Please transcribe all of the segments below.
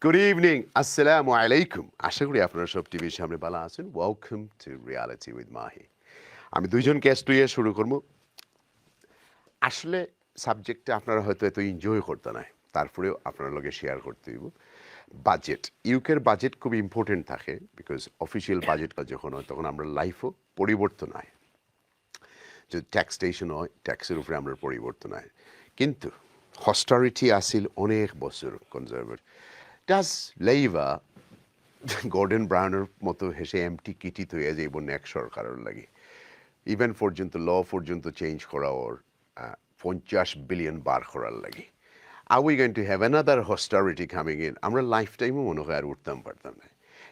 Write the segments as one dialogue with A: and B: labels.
A: Good evening. Assalamu alaikum. আশা করি আপনারা সব টিভির সামনে ভালো আছেন। Welcome to Reality with Mahee. আমি দুইজন গেস্ট নিয়ে শুরু করব। আসলে সাবজেক্টটা আপনারা হয়তো এত এনজয় করতে নাই, তারপরেও আপনার লগে শেয়ার করতে হইব। বাজেট, ইউকের বাজেট খুব ইম্পর্টেন্ট থাকে, বিকজ অফিসিয়াল বাজেটটা যখন হয় তখন আমরা লাইফও পরিবর্তন হয়, যদি ট্যাক্সটেশন হয় ট্যাক্সের উপরে আমরা পরিবর্তন হয়। কিন্তু হস্টারিটি আসিল অনেক বছর কনজারভেটিভ। ডাজ লেইভার গর্ডন ব্রাউনের মতো হেসে এমটি কিটি হয়ে যাইব নেক্সট সরকারের লাগে, ইভেন পর্যন্ত ল পর্যন্ত চেঞ্জ করা ওর 50 বিলিয়ন বার করার লাগে। Are we going to have another austerity coming in. আমরা লাইফ টাইমও মনে হয় আর উঠতাম পারতাম না।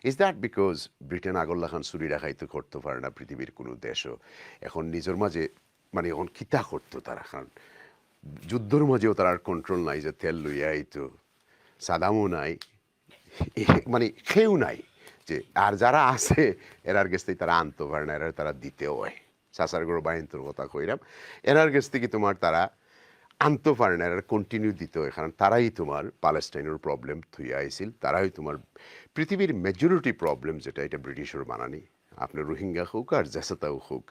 A: ইজ দ্যাট বিকজ ব্রিটেন আগল্লা খান চুরি রাখাইতে করতে পারে না পৃথিবীর কোনো দেশও, এখন নিজের মাঝে মানে এখন কিতা করতো তারা, কারণ যুদ্ধর মাঝেও তার আর কন্ট্রোল নাই যে তেল লইয়া আইতো, সাদামও নাই, মানে খেয়েও নাই যে, আর যারা আছে এরার গেছ থেকে তারা আনতে পারে না, এরা তারা দিতেও হয়। সাসারগড় বাহিনীর কথা কইরাম, এরার গেছ থেকে তোমার তারা আনতে পারে না, এরা কন্টিনিউ দিতে হয়, কারণ তারাই তোমার প্যালেস্টাইনের প্রবলেম থুইয়া আইছিল, তারাই তোমার পৃথিবীর মেজরিটি প্রবলেম যেটা এটা ব্রিটিশের বানানি। আপনার রোহিঙ্গা হোক আর জেসাতাও হোক,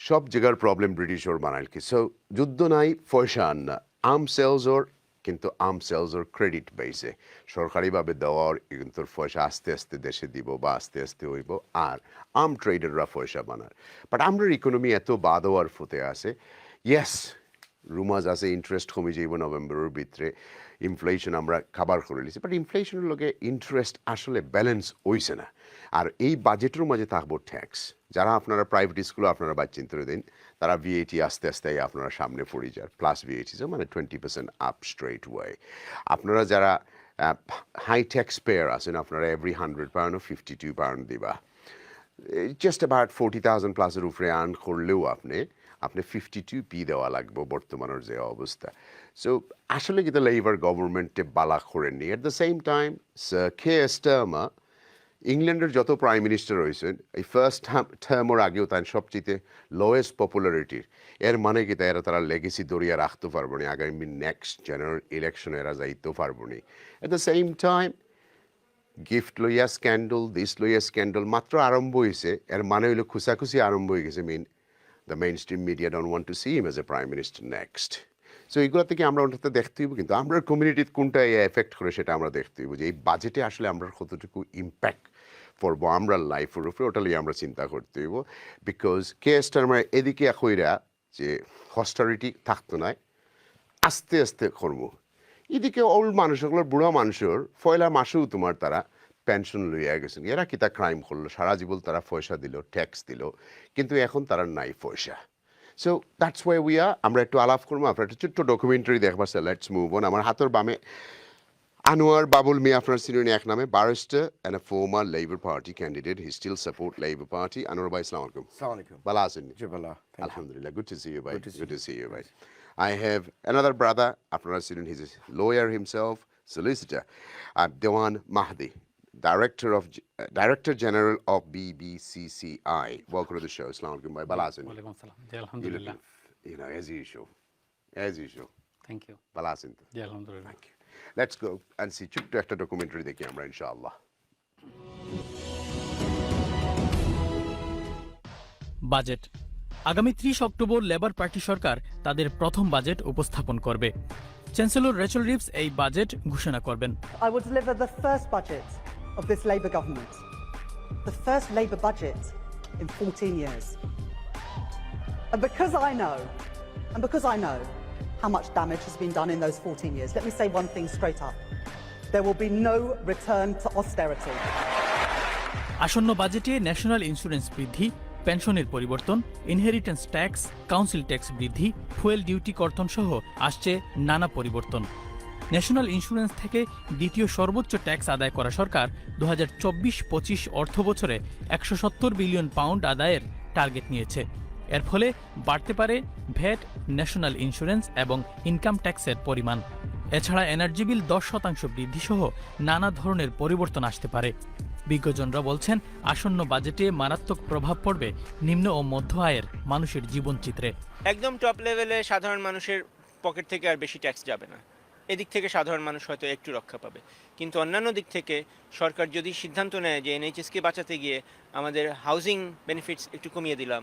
A: সব জায়গার প্রবলেম ব্রিটিশর বানাইল কি। সো যুদ্ধ নাই, পয়সা আন না, আর্ম সেলস ওর, কিন্তু আর্ম সেলস ওর ক্রেডিট বেসে সরকারিভাবে দেওয়ার, কিন্তু পয়সা আস্তে আস্তে দেশে দিব বা আস্তে আস্তে হইব, আর আর্ম ট্রেডাররা পয়সা বানার। বাট আমরা ইকোনমি এত বাদ হওয়ার ফতে আছে, ইয়েস রুমাজ আছে ইন্টারেস্ট কমে যাইব নভেম্বরের ভিতরে, ইনফ্লেশন আমরা খাবার করে নিছি, বাট ইনফ্লেশনের লগে ইন্টারেস্ট আসলে ব্যালেন্স হইছে না। আর এই বাজেটের মাঝে থাকবো ট্যাক্স। যারা আপনারা প্রাইভেট স্কুলে আপনারা বাচ্চিন করে দিন, তারা ভিএটি আস্তে আস্তে আপনারা সামনে পড়ে যান, প্লাস ভিএটি মানে 20% আপ স্ট্রেট ওয়ে। আপনারা যারা হাই ট্যাক্স পেয়ার আছেন, আপনারা এভরি £100 ও £52 দিবা, জাস্ট অ্যাবাউট 40,000 প্লাসের উপরে আর্ন করলেও আপনি 52p দেওয়া লাগবে বর্তমানের যে অবস্থা। সো আসলে কিন্তু লেবার গভর্নমেন্টে বালা করেননি। At the same time care Starmer ইংল্যান্ডের যত প্রাইম মিনিস্টার হয়েছেন, এই ফার্স্ট টার্মের আগেও তার সবচেয়ে লোয়েস্ট পপুলারিটির, এর মানে কি তারা লেগেসি দরিয়া রাখতে পারবো না, আগামী নেক্সট জেনারেল ইলেকশনে এরা যাইতে পারবো না। At the same time gift লইয়া স্ক্যান্ডল, দিস লইয়া স্ক্যান্ডল মাত্র আরম্ভ হয়েছে, এর মানে হইলো খুশাখুশি আরম্ভ হয়ে গেছে। The main stream media don't want to see him as a prime minister next. So এগুলো থেকে আমরা ওটাতে দেখতে হইব, কিন্তু আমরা কমিউনিটির কোনটা এফেক্ট করে সেটা আমরা দেখতে হইব, যে এই বাজেটে আসলে আমরা কতটুকু ইম্প্যাক্ট পড়বো আমরা লাইফের উপরে, ওটা নিয়ে আমরা চিন্তা করতে হইব। বিকজ কেএসটার এদিকে কইরা যে হস্টারিটি থাকতো না, আস্তে আস্তে করবো। এদিকে ওল্ড মানুষগুলোর, বুড়া মানুষের পয়লা মাসেও তোমার তারা পেনশন লইয়া গেছেন, এরা কি তা ক্রাইম করলো, সারা জীবন তারা পয়সা দিল, ট্যাক্স দিল, কিন্তু এখন তারা নাই পয়সা। So that's why we are. আমরা একটু আলাপ করবো, আপনার একটা ছোট্ট ডকুমেন্টারি দেখবার। Let's move on. আমার হাতের বামে আনোয়ার বাবুল মিয়া, আপনার সিনিয়র এক নামে, barrister and a former Labour Party candidate. He still support Labour Party. Anwar ভাই, আসসালামু আলাইকুম।
B: আসসালামু আলাইকুম।
A: ভালো আছেন?
B: জি ভালো।
A: Alhamdulillah. Good to see you, bhai. Good to see you, bhai. I have another brother, আপনারা ছিলেন, he's a lawyer himself, solicitor, Dewan Mahdi, Director General of BBCCI. Welcome to the show. Assalamu alaikum, bhai. Bala aছেন?
C: ওয়ালাইকুম আসসালাম। জি আলহামদুলিল্লাহ।
A: You know, as usual.
C: Thank you.
A: Bala aছেন তো?
C: জি আলহামদুলিল্লাহ।
A: Thank you. Let's go and see ছোট্ট একটা documentary দেখি আমরা ইনশাআল্লাহ।
D: বাজেট। আগামী 30 অক্টোবর লেবার পার্টি সরকার তাদের প্রথম বাজেট উপস্থাপন করবে। চ্যান্সেলর রেচেল রিভস এই বাজেট ঘোষণা করবেন।
E: I will deliver the first budget of this Labour government, the first Labour budget in 14 years. And because I know how much damage has been done in those 14 years, let me say one thing straight up. There will be no return to austerity.
D: আসন্ন বাজেটে national insurance বৃদ্ধি, পেনশনের পরিবর্তন, inheritance tax, council tax বৃদ্ধি, fuel duty কর্তন সহ আসছে নানা পরিবর্তন। ন্যাশনাল ইন্স্যুরেন্স থেকে দ্বিতীয় সর্বোচ্চ ট্যাক্স আদায় করা সরকার 2024-25 অর্থ বছরে 170 বিলিয়ন পাউন্ড আদায়ের টার্গেট নিয়েছে। এর ফলে বাড়তে পারে ভ্যাট, ন্যাশনাল ইন্স্যুরেন্স এবং ইনকাম ট্যাক্সের পরিমাণ। এছাড়া এনার্জি বিল 10% বৃদ্ধি সহ নানা ধরনের পরিবর্তন আসতে পারে। বিজ্ঞজনরা বলছেন, আসন্ন বাজেটে মারাত্মক প্রভাব পড়বে নিম্ন ও মধ্য আয়ের মানুষের জীবনচিত্রে।
F: একদম টপ লেভেলে সাধারণ মানুষের পকেট থেকে আর বেশি ট্যাক্স যাবে না,
B: এদিক থেকে সাধারণ মানুষ হয়তো একটু রক্ষা পাবে। কিন্তু অন্যান্য দিক থেকে সরকার যদি সিদ্ধান্ত নেয় যে এনএইচএসকে বাঁচাতে গিয়ে আমাদের হাউজিং বেনিফিটস একটু কমিয়ে দিলাম,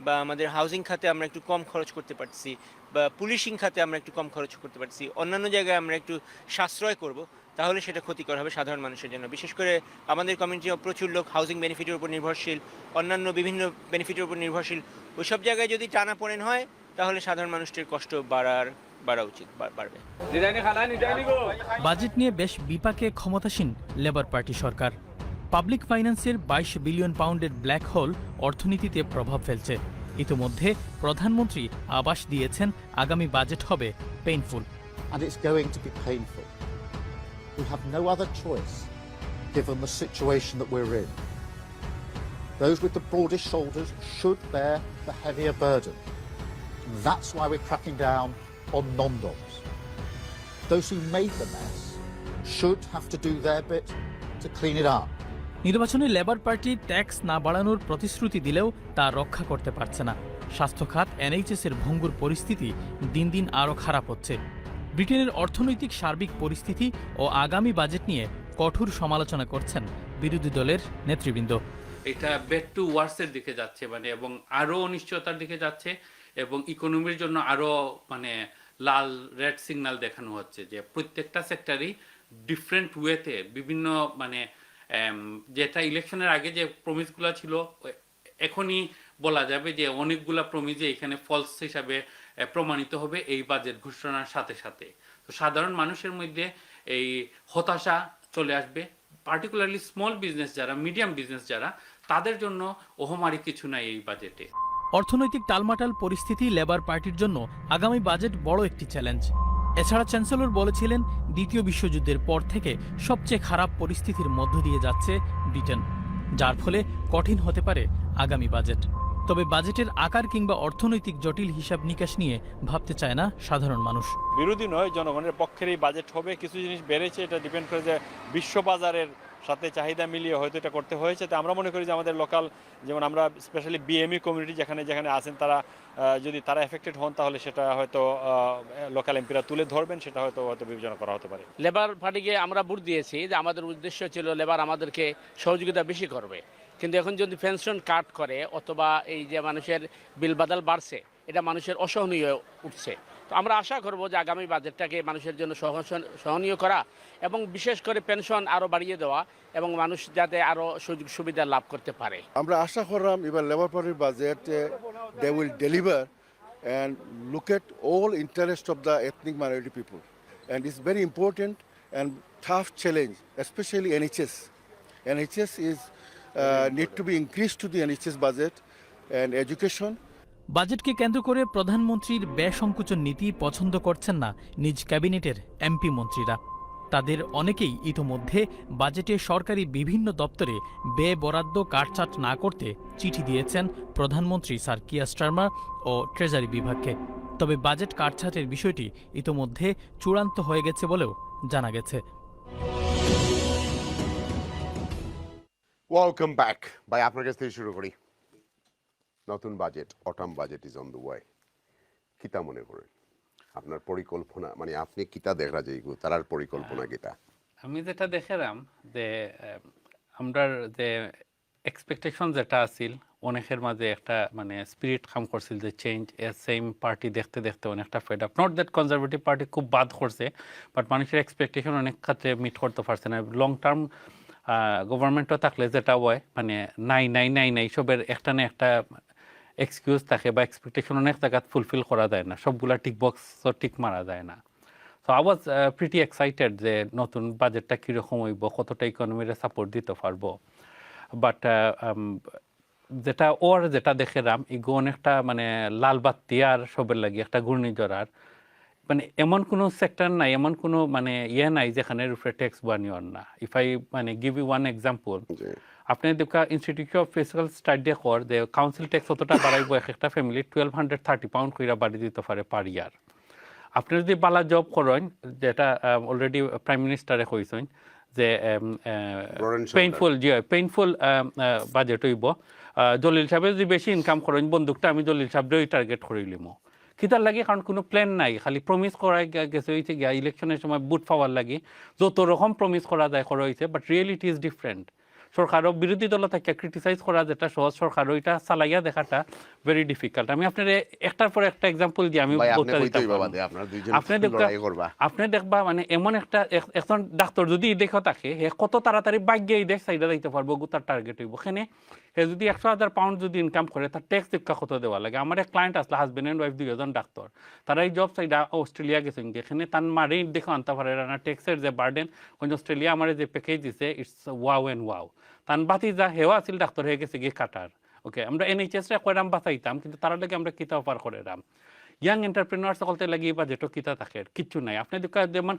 B: বা আমাদের হাউজিং খাতে আমরা একটু কম খরচ করতে পারছি, বা পুলিশিং খাতে আমরা একটু কম খরচ করতে পারছি, অন্যান্য জায়গায় আমরা একটু সাশ্রয় করব, তাহলে সেটা ক্ষতিকর হবে সাধারণ মানুষের জন্য। বিশেষ করে আমাদের কমিউনিটির প্রচুর লোক হাউজিং বেনিফিটের উপর নির্ভরশীল, অন্যান্য বিভিন্ন বেনিফিটের উপর নির্ভরশীল। ওইসব জায়গায় যদি টানাপোড়েন হয় তাহলে সাধারণ মানুষটির কষ্ট বাড়া উচিত, বাড়বে।
D: বাজেট নিয়ে বেশ বিপাকে ক্ষমতাসীন লেবার পার্টি সরকার। পাবলিক ফাইন্যান্সের 22 বিলিয়ন পাউন্ডের ব্ল্যাক হোল অর্থনীতিতে প্রভাব ফেলছে। ইতিমধ্যে প্রধানমন্ত্রী আভাস দিয়েছেন আগামী বাজেট হবে painful.
F: And it's going to be painful. We have no other choice given the situation that we're in. Those with the broadest shoulders should bear the heavier burden. And that's why we're cracking down on non-doms. Those who made the mess should have to do their bit to clean it up.
D: নির্বাচনে labour party tax না বাড়ানোর প্রতিশ্রুতি দিলেও তা রক্ষা করতে পারছে না। স্বাস্থ্য খাত, এনএইচএস এর ভঙ্গুর পরিস্থিতি দিন দিন আরও খারাপ হচ্ছে। ব্রিটেনের অর্থনৈতিক সার্বিক পরিস্থিতি ও আগামী বাজেট নিয়ে কঠোর সমালোচনা করছেন বিরোধী দলের নেতৃবৃন্দ।
C: এটা ব্যাক টু ওয়ার্সের দিকে যাচ্ছে, মানে এবং আরো অনিশ্চয়তার দিকে যাচ্ছে, এবং ইকোনমির জন্য আরো মানে লাল রেড সিগন্যাল দেখানো হচ্ছে যে প্রত্যেকটা সেক্টরই ডিফারেন্ট ওয়েতে বিভিন্ন মানে যেটা ইলেকশনের আগে যে প্রমিসগুলো ছিল এখনই বলা যাবে যে অনেকগুলা প্রমিসে এখানে ফলস হিসাবে প্রমাণিত হবে এই বাজেট ঘোষণার সাথে সাথে। তো সাধারণ মানুষের মধ্যে এই হতাশা চলে আসবে, পার্টিকুলারলি স্মল বিজনেস যারা, মিডিয়াম বিজনেস যারা, তাদের জন্য ওহমারি কিছু নাই এই বাজেটে।
D: অর্থনৈতিক টালমাটাল পরিস্থিতি লেবার পার্টির জন্য আগামী বাজেট বড় একটি চ্যালেঞ্জ। এছাড়া চ্যান্সেলর বলেছিলেন দ্বিতীয় বিশ্বযুদ্ধের পর থেকে সবচেয়ে খারাপ পরিস্থিতির মধ্য দিয়ে যাচ্ছে ব্রিটেন, যার ফলে কঠিন হতে পারে আগামী বাজেট। তবে বাজেটের আকার কিংবা অর্থনৈতিক জটিল হিসাব নিকাশ নিয়ে ভাবতে চায় না সাধারণ মানুষ।
G: বিরোধী নয়, জনগণের পক্ষের এই বাজেট হবে। কিছু জিনিস বেড়েছে, এটা ডিপেন্ড করে যে বিশ্ববাজারের সাথে চাহিদা মিলিয়ে হয়তো এটা করতে হয়েছে। তো আমরা মনে করি যে আমাদের লোকাল, যেমন আমরা স্পেশালি বিএমই কমিউনিটি যেখানে যেখানে আছেন, তারা যদি তারা এফেক্টেড হন তাহলে সেটা হয়তো লোকাল এমপিরা তুলে ধরবেন, সেটা হয়তো বিবেচনা করা হতে পারে।
H: লেবার পার্টিকে আমরা ভোট দিয়েছি যে আমাদের উদ্দেশ্য ছিল লেবার আমাদেরকে সহযোগিতা বেশি করবে, কিন্তু এখন যদি পেনশন কাট করে অথবা এই যে মানুষের বিল বাদাল বাড়ছে, এটা মানুষের অসহনীয় উঠছে। তো আমরা আশা করব যে আগামী বাজেটটাকে মানুষের জন্য সহনীয় করা এবং বিশেষ করে পেনশন আরও বাড়িয়ে দেওয়া এবং মানুষ যাতে আরও সুযোগ সুবিধা লাভ করতে পারে।
I: আমরা আশা করলাম এবার লেবার পার্টির budget they will deliver and look at all interest of the ethnic minority people, and it's very important and tough challenge, especially NHS is need to be increased to the NHS budget and education.
D: বাজেটকে কেন্দ্র করে প্রধানমন্ত্রীর ব্যয় সংকোচন নীতি পছন্দ করছেন না নিজ ক্যাবিনেটের এমপি মন্ত্রীরা। তাদের অনেকেই ইতোমধ্যে বাজেটে সরকারি বিভিন্ন দপ্তরে ব্যয় বরাদ্দ কাটছাঁট না করতে চিঠি দিয়েছেন প্রধানমন্ত্রী স্যার কিয়ার স্টারমার ও ট্রেজারি বিভাগকে। তবে বাজেট কাটছাঁটের বিষয়টি ইতোমধ্যে চূড়ান্ত হয়ে গেছে বলেও জানা গেছে।
A: ওয়েলকাম ব্যাক ভাই, আপনার কাছ থেকে শুরু করি। নতুন budget, autumn budget is on the way. কিতা মনে করেন আপনার পরিকল্পনা, মানে আপনি কিতা দেখা যায় তার পরিকল্পনা কিতা?
C: আমি যেটা দেখলাম যে আমরা যে এক্সপেকটেশন যেটা আছিল অনেকের মাঝে একটা মানে স্পিরিট কাম করছিল যে চেঞ্জ, সেম পার্টি দেখতে দেখতে অনেকটা fed up. Not that conservative party খুব বাদ করছে, বাট মানুষের এক্সপেকটেশন অনেক ক্ষেত্রে মিট করতে পারছে না। লং টার্ম গভর্নমেন্টও থাকলে যেটা হয় মানে নাই সবের একটা না একটা এক্সকিউজ থাকে বা এক্সপেকটেশন অনেক জায়গায় ফুলফিল করা যায় না, সবগুলা টিক বক্স টিক মারা যায় না। So I was pretty excited যে নতুন বাজেটটা কীরকম হইব, কতটা ইকোনমিরে সাপোর্ট দিতে পারবো। বাট যেটা দেখলাম ইগো অনেকটা মানে লাল বাত্তি আর সবের লাগি একটা ঘূর্ণিঝড়। আর মানে এমন কোনো সেক্টর নাই, এমন কোনো মানে নাই যেখানে উপরে ট্যাক্স বানিয়ে না। ইফ আই মানে গিভ ইউ ওয়ান এক্সাম্পল, আপনি দেখা ইনস্টিটিউট অফ ফিজিক্যাল স্টাডি কর যে কাউন্সিল ট্যাক্স অতটা বাড়াইব একটা ফ্যামিলি 1230 পাউন্ড কইরা বাড়ি দিতে পারে পার ইয়ার। আপনি যদি বালা জব করেন, যেটা অলরেডি প্রাইম মিনিস্টারে কইছেন যে পেইনফুল বাজেট হইব। জলিল সাহেব যদি বেশি ইনকাম করেন, বন্দুকটা আমি জলিল সাহেবরেই টার্গেট করিলিম। কিতার লাগে কারণ কোনো প্ল্যান নাই, খালি প্রমিস করা গেছে হয়েছে গিয়া ইলেকশনের সময় বুট পাওয়ার লাগে যত রকম প্রমিস করা যায় করা হয়েছে, বাট রিয়েলিটি ইজ ডিফারেন্ট। সরকারও বিরোধী দল থেকে ক্রিটিসাইজ করা যেটা সহজ, সরকারও এটা চালাইয়া দেখাটা ভেরি ডিফিকাল্ট। আমি আপনার একটার পর একটা এক্সাম্পল দিয়ে আমি আপনি দেখবা মানে এমন একটা একজন ডাক্তার যদি দেখো থাকে হে কত তাড়াতাড়ি বাইকে এই দেখ সাইডে যাইতে পারবো, তার টার্গেট হইব। এখানে হে যদি 100,000 পাউন্ড যদি ইনকাম করে তার ট্যাক্স দিকা কত দেওয়া লাগে। আমার এক ক্লায়েন্ট আসলে হাজবেন্ড অ্যান্ড ওয়াইফ 2 জন ডাক্তার, তারা এই জব সাইডে অস্ট্রেলিয়া গেছেন, এখানে তার মারেই দেখো আনতে পারে না ট্যাক্সের যে বার্ডেন। কোন অস্ট্রেলিয়া আমার যে প্যাকেজ দিছে ইটস ওয়াও অ্যান্ড ওয়াও। তান বাতি যা হেওয়া আছিল ডাক্তার হয়ে গেছে গিয়ে কাটার। ওকে, আমরা NHS-রে কয়রাম বাঁচাইতাম, কিন্তু তার লাগে আমরা কিতা অফার করে রাম ইয়াং এন্টারপ্রেনার সকলতে লাগিয়ে বা যেটা কিতা থাকে কিচ্ছু নাই। আপনি যেমন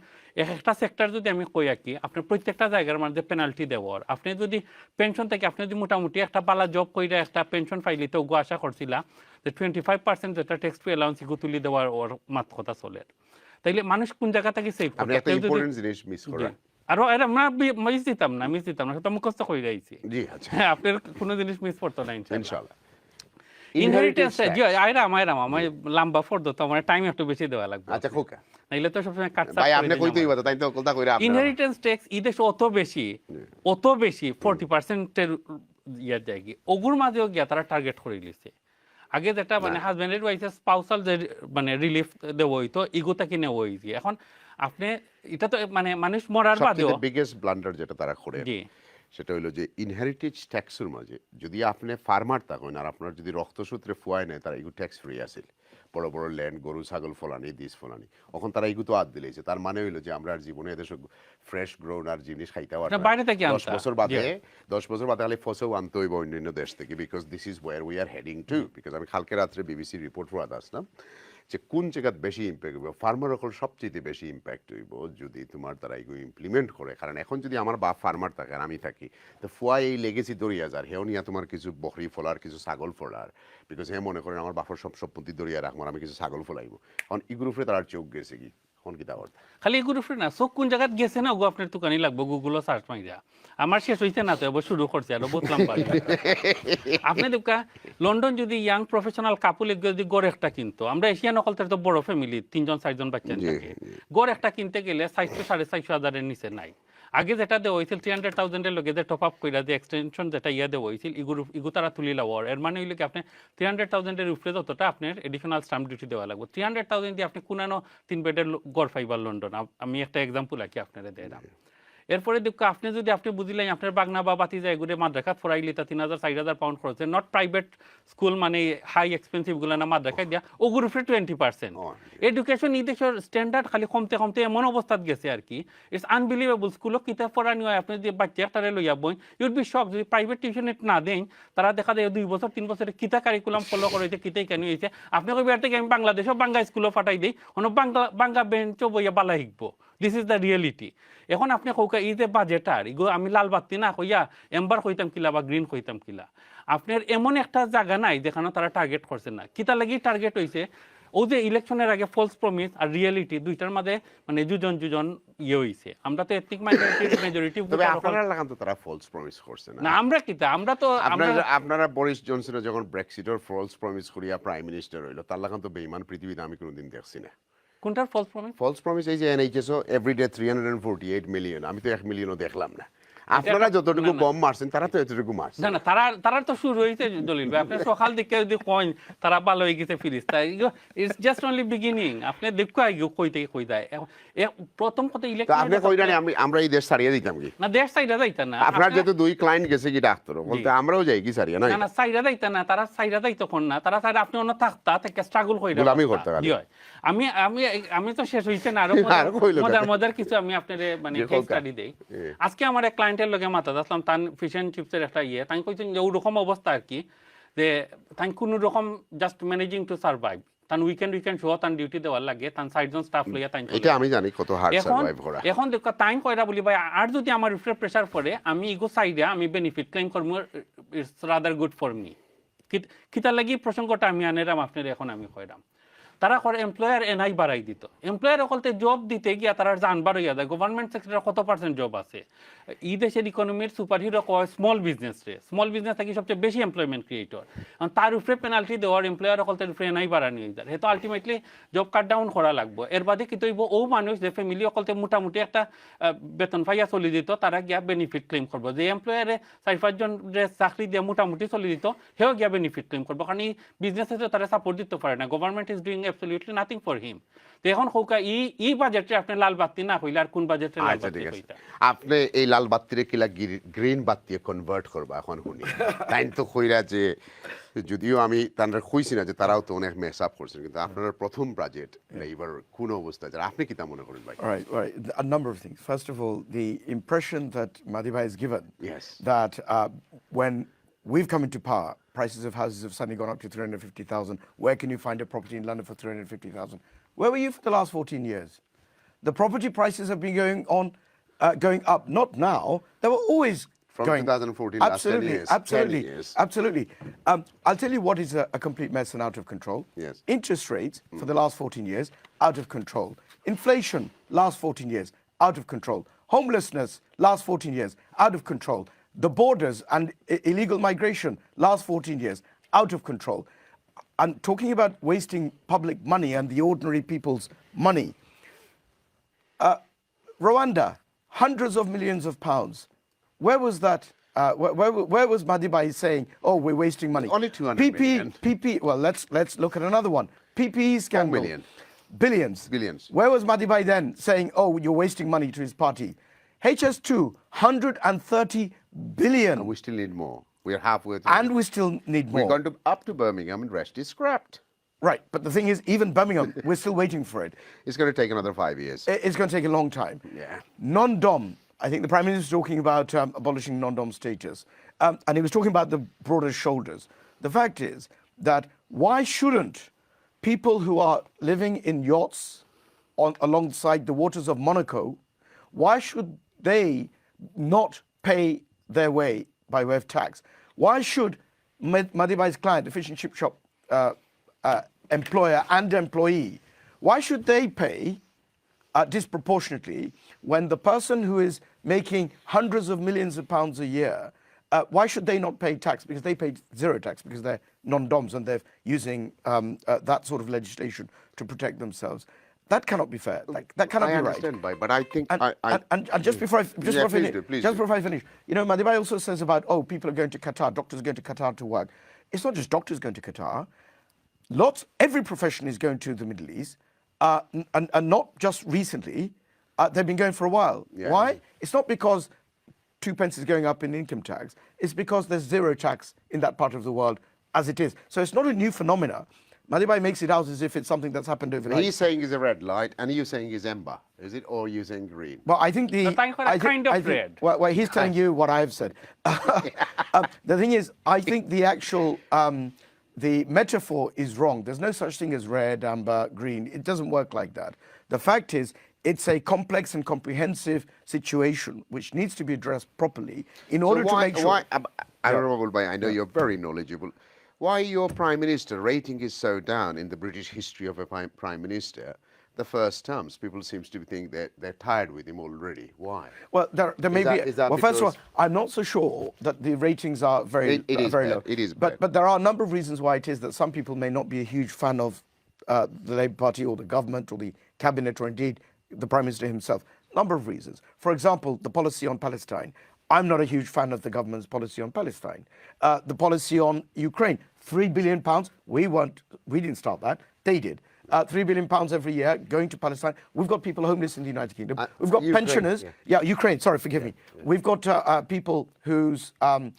C: একটা সেক্টর যদি আমি কই কি আপনার প্রত্যেকটা জায়গার মধ্যে পেনাল্টি দেওয়ার, আপনি যদি পেনশন থেকে আপনি যদি মোটামুটি একটা পালা জব কইরা একটা পেনশন ফাইলিতে ওগো আশা করছিলা যে 25% যেটা ট্যাক্স ফ্রি অ্যালাউন্স ইগো তুলি দেওয়ার ওর মাত কথা চলে, তাইলে মানুষ কোন জায়গা থেকে সেভ
A: আপনি একটা ইম্পর্টেন্ট জিনিস মিস করেন।
C: আরো এরা মিস দিতাম না তো মুখস্থ কই যাইছি।
A: জি আচ্ছা,
C: হ্যাঁ, আপনার কোনো জিনিস মিস করতো না
A: ইনশাআল্লাহ।
C: ইনহেরিটেন্স আইরাম আমি লম্বা ফোর তো আমার টাইম একটু বেশি দেওয়া লাগবে।
A: আচ্ছা খোকা,
C: নাইলে তো সবসময় কাট
A: ভাই আপনি কইতেই কথা তাই তো কথা কইরা আপনারা
C: ইনহেরিটেন্স ট্যাক্স এই দেশে অত বেশি 40% এর ইয়ার জায়গা ওগুর মাঝেও গিয়া তারা টার্গেট করে লিছে। আগে যেটা মানে হাজবেন্ডের ওয়াইফের স্পাউসাল যে মানে রিলিফ দেওয়া হইতো ইগোটা কিনে হইছে। এখন আপনি এটা তো মানে মানুষ মরার বাদেও
A: বিগেস্ট ব্লান্ডার যেটা তারা করে সেটা হলো যে ইনহেরিটেজ ট্যাক্সের মাঝে যদি আপনি ফার্মার থাকেন আর আপনার যদি রক্তসূত্রে ফুয়ায় নেয় তারা এগুলো ট্যাক্স ফ্রি আসিল, বড় বড় ল্যান্ড গরু ছাগল ফলানি দিস ফলানি, এখন তারা এগুলো তো আদ দিলেছে। তার মানে হইলো যে আমরা আর জীবনে এদেশে ফ্রেশ গ্রোন আর জিনিস খাইতে পারবো 10 বছর বাদে খালি ফসল আনতে হইব অন্যান্য দেশ থেকে, because this is war we are heading to. Because আমি কালকে রাত্রে BBC রিপোর্ট পড়াতে আসলাম যে কোন জায়গায় বেশি ইম্প্যাক্ট হইব, ফার্মার সকল সবচেয়ে বেশি ইম্প্যাক্ট হইব যদি তোমার তারা এগুলো ইমপ্লিমেন্ট করে। কারণ এখন যদি আমার বাপ ফার্মার থাকে আর আমি থাকি তো ফুয়া এই লেগেছি 10,000 হেও নিয়ে তোমার কিছু বকরি ফলার কিছু ছাগল ফলার, বিকজ হে মনে করেন আমার বাপর সব সম্পত্তি দরিয়া রাখবো আমি কিছু ছাগল ফলাইব। এখন ইগুরুফে তার চোখ গেছে কি এখন কি তা
C: খালি ইগুরুফে না চোখ কোন জায়গায় গেছে না ওগো আপনার দোকানে লাগবো গুগল সার্চ মাইরা। আমার শেষ হইছে না তো এবার শুরু করছে আরো বললাম আপনি দেখা লন্ডন যদি ইয়াং প্রফেশনাল কাপুল যদি গড় একটা কিনতো, আমরা এশিয়ান অকলতে তো বড় ফ্যামিলি 3-4 বাচ্চা থাকে, গড় একটা কিনতে গেলে 400-450 এর নিচে নাই। আগে যেটা দেওয়া হয়েছিল 300,000 এর লগে যে টপ আপ কইরা যে এক্সটেনশন যেটা ইয়া দেওয়া হয়েছিল ইগু তারা তুলি লাওয়ার। এর মানে হইলে কি আপনি 300,000 এর উপরে যতটা আপনার এডিশনাল স্ট্যাম্প ডিউটি দেওয়া লাগবে। 300,000 দিয়ে আপনি কোনানো 3 বেডের গড় ফাইবার লন্ডন। আমি একটা এক্সাম্পল আকি আপনারা দিলাম। এরপরে দেখো আপনি যদি আপনি বুঝলেন আপনার বাগনা বা বাতি যায় ঘুরে মাদ্রাকাত ফরাইলি তা 3,000-4,000 পাউন্ড খরচ, নট প্রাইভেট স্কুল মানে হাই এক্সপেন্সিভ গুলো না মাদ্রাকাত দিয়া ওগুর উপরে 20%। এডুকেশন এই দেশের স্ট্যান্ডার্ড খালি কমতে এমন অবস্থাত গেছে আর কি, ইটস আনবিলিভেবল। স্কুলও কিতাব পড়ানি হয় আপনি যে বাচ্চা একটারে লইয়া বই ইউড বি শক যদি প্রাইভেট টিউশন না দেন তারা দেখা যায় 2 বছর 3 বছরের কিতা কারিকুলাম ফলো করেছে কিতাই কেন হয়েছে। আপনি কই বের থেকে আমি বাংলাদেশও বাংলা স্কুলও ফাটাই দিই অন্য বাংলা বেঞ্চও বইয়া বালা শিখবো। This is the reality. এখন আপনি কৌকা এই যে বাজেটার ইগো আমি লাল বাতি না কইয়া এম্বার কইতাম কিলা বা গ্রিন কইতাম কিলা, আপনার এমন একটা জায়গা নাই যেখানে তারা টার্গেট করছে না। কিতা লাগি টার্গেট হয়েছে ও যে ইলেকশনের আগে ফলস প্রমিস আর রিয়েলিটি দুইটার মাঝে মানে যুজন ইয়ে হইছে। আমরা তো এথনিক মাইনরিটি মেজরিটি
A: তবে আপনারা লাগান তো তারা ফলস প্রমিস করছে না।
C: আমরা কিতা আমরা তো
A: আপনারা বরিস জনসন যখন ব্রেক্সিটের ফলস প্রমিস করিয়া প্রাইম মিনিস্টার হইলো তার লাগান তো বেঈমান পৃথিবীতে আমি কোনোদিন দেখছি না।
C: কোনটার ফলস প্রমিস?
A: ফলস প্রমিস এই যে NHS এভরিডে 348 মিলিয়ন, আমি তো 1 মিলিয়নও দেখলাম না। আপনারা যতটুকু কম মারছেন তারা তো এতটুকু মারছে
C: না। তারা তো শুরু হয়েছে দলিল ভাই। আপনি সকাল দিকে যদি কইন তারা ভালো হয়ে গেছে ফিরিস্তা, ইটস জাস্ট অনলি বিগিনিং। আপনি দেখো আগে কই থেকে কই যায় প্রথম কথা ইলেকশন
A: আপনি কইরা আমরা এই দেশ ছাড়িয়ে দিতাম কি
C: না? দেশ সাইডা যাইতা না।
A: আপনার যেহেতু 2 ক্লায়েন্ট গেছে কি ডাক্তার বলতে আমরাও যাই কি ছাড়িয়ে
C: না সাইডা যাইতা না, তারা সাইডা যাইতো কোন না, তারা সাইডা আপনি অন্য থাকতা থেকে স্ট্রাগল কইরা
A: আমি করতে পারি।
C: আমি তো শেষ হইছে না আরো মজার কিছু আমি আপনারে মানে কেস স্টাডি দেই। আজকে আমার এক ক্লায়েন্টের লগে মাথা আসলাম তান ফিশ এন্ড চিপসের একটা ইয়ে তাই কইছেন যে ওরকম অবস্থা আর কি যে তাই কোন রকম জাস্ট ম্যানেজিং টু সার্ভাইভ। তান উইকেন্ড শো তান ডিউটি দেওয়ার লাগে তান সাইডজন স্টাফ লইয়া তাই
A: এটা আমি জানি কত হার্ড সার্ভাইভ করা।
C: এখন দেখো তাই কইরা বলি ভাই আর যদি আমার উপরে প্রেসার পড়ে আমি ইগো সাইডে আমি বেনিফিট ক্লেম করব, it's rather good for me. কিতা লাগি প্রসঙ্গটা আমি আনেরাম আপনার এখন আমি কইরাম তারা করে এমপ্লয়ার এনআই বাড়াই দিত এমপ্লয়ার অকলতে জব দিতে গিয়া তারা জানবার হইয়া দেয় গভর্নমেন্ট সেক্টরে কত পার্সেন্ট জব আছে এই দেশের ইকোনমির সুপারহিরো কয় স্মল বিজনেস রে স্মল বিজনেস থাকি সবচেয়ে বেশি এমপ্লয়মেন্ট ক্রিয়েটর তার উপরে পেনাল্টি দেওয়ার এমপ্লয়ার অকলতে উপরে এনআই বাড়ানি হয়ে যায় তো আলটিমেটলি জব কাট ডাউন করা লাগবো এর বাদে কি তৈব ও মানুষ যে ফ্যামিলি অকলতে মোটামুটি একটা বেতন পাইয়া চলে দিত তারা গিয়া বেনিফিট ক্লেম করবো যে এমপ্লয়ারে 4-5 জন চাকরি দিয়ে মোটামুটি চলে দিত সেও গিয়া বেনিফিট ক্লেম করবো কারণ এই বিজনেসে তো তারা সাপোর্ট দিতে পারে না government is doing absolutely nothing for him তো এখন হোকা ই বাজেটে আপনি লাল বাতি না হইলে আর কোন বাজেটে লাল
A: আচ্ছা
C: বাতি
A: ঠিক আছে
C: হইতা
A: আপনি এই লাল বাতিরে কিলা গ্রিন বাতি কনভার্ট করবা এখন শুনি তাই তো কইরা যে যদিও আমি তারা কইছি না যে তারাও তো অনেক মেস আপ করছেন কিন্তু আপনার প্রথম বাজেট এবার কোন অবস্থা আছে আপনি কি তা মনে করেন ভাই
J: Right. A number of things. First of all, the impression that Madhibhai has given
A: Yes.
J: that when we've come into power, prices of houses have suddenly gone up to 350,000. Where can you find a property in London for 350,000? Where were you for the last 14 years? The property prices have been going up, not now. They were always
A: From
J: going
A: 2014, last 10
J: absolutely,
A: years, 10
J: absolutely,
A: years.
J: absolutely. I'll tell you what is a complete mess and out of control.
A: Yes.
J: Interest rates for the last 14 years, out of control. Inflation, last 14 years, out of control. Homelessness, last 14 years, out of control. The borders and illegal migration, last 14 years, out of control. I'm talking about wasting public money and the ordinary people's money. Rwanda, hundreds of millions of pounds. Where was that? Where was Madhibhai saying, "Oh, we're wasting money"?
A: Only 200 million.
J: Well, let's look at another one. PPE scandal.
A: million.
J: Billions.
A: Billions.
J: Where was Madhibhai then saying, "Oh, you're wasting money" to his party? HS2, 130 billion.
A: And we still need more. We're halfway through.
J: And we still need more.
A: We're going up to Birmingham and rest is scrapped.
J: Right, but the thing is, even Birmingham, we're still waiting for it.
A: It's going to take another 5 years.
J: It's going to take a long time.
A: Yeah.
J: Non-dom. I think the Prime Minister is talking about abolishing non-dom status. And he was talking about the broader shoulders. The fact is that why shouldn't people who are living in yachts alongside the waters of Monaco, why should they not pay their way by way of tax? Why should Madhibhai's client, the fish and chip shop employer and employee, why should they pay disproportionately when the person who is making hundreds of millions of pounds a year, why should they not pay tax? Because they pay zero tax because they're non-doms and they're using that sort of legislation to protect themselves. That cannot be fair. That cannot be right.
A: I understand, but I think
J: And just before I
A: please
J: finish, you know, Madhibhai also says about, oh, people are going to Qatar, doctors are going to Qatar to work. It's not just doctors going to Qatar. Every profession is going to the Middle East, and not just recently. They've been going for a while.
A: Yeah.
J: Why? It's not because 2 pence is going up in income tax. It's because there's zero tax in that part of the world as it is. So it's not a new phenomena. Madhibhai makes it out as if it's something that's happened overnight.
A: He's saying it's a red light, and you're saying it's amber. Is it, or you saying green?
J: Well, I think
C: kind of red.
J: Well, he's telling you what I've said. The thing is, I think the actual the metaphor is wrong. There's no such thing as red, amber, green. It doesn't work like that. The fact is, it's a complex and comprehensive situation which needs to be addressed properly in order to make sure.
A: Honorable Bhai, I know you're very knowledgeable. Why your Prime Minister rating is so down in the British history of a Prime Minister? The first terms, people seems to think that they're tired with him already. Why?
J: Well, there may be. Well, first of all,
A: because
J: I'm not so sure that the ratings are very
A: bad.
J: low.
A: It is bad.
J: But there are a number of reasons why it is that some people may not be a huge fan of the Labour Party or the government or the cabinet or indeed the Prime Minister himself. Number of reasons. For example, the policy on Palestine. I'm not a huge fan of the government's policy on Palestine. The policy on Ukraine, £3 billion. We didn't start that. They did. £3 billion every year going to Palestine. We've got people homeless in the United Kingdom. We've got
A: Ukraine,
J: pensioners. Yeah, Ukraine. Sorry, forgive me. We've got people whose who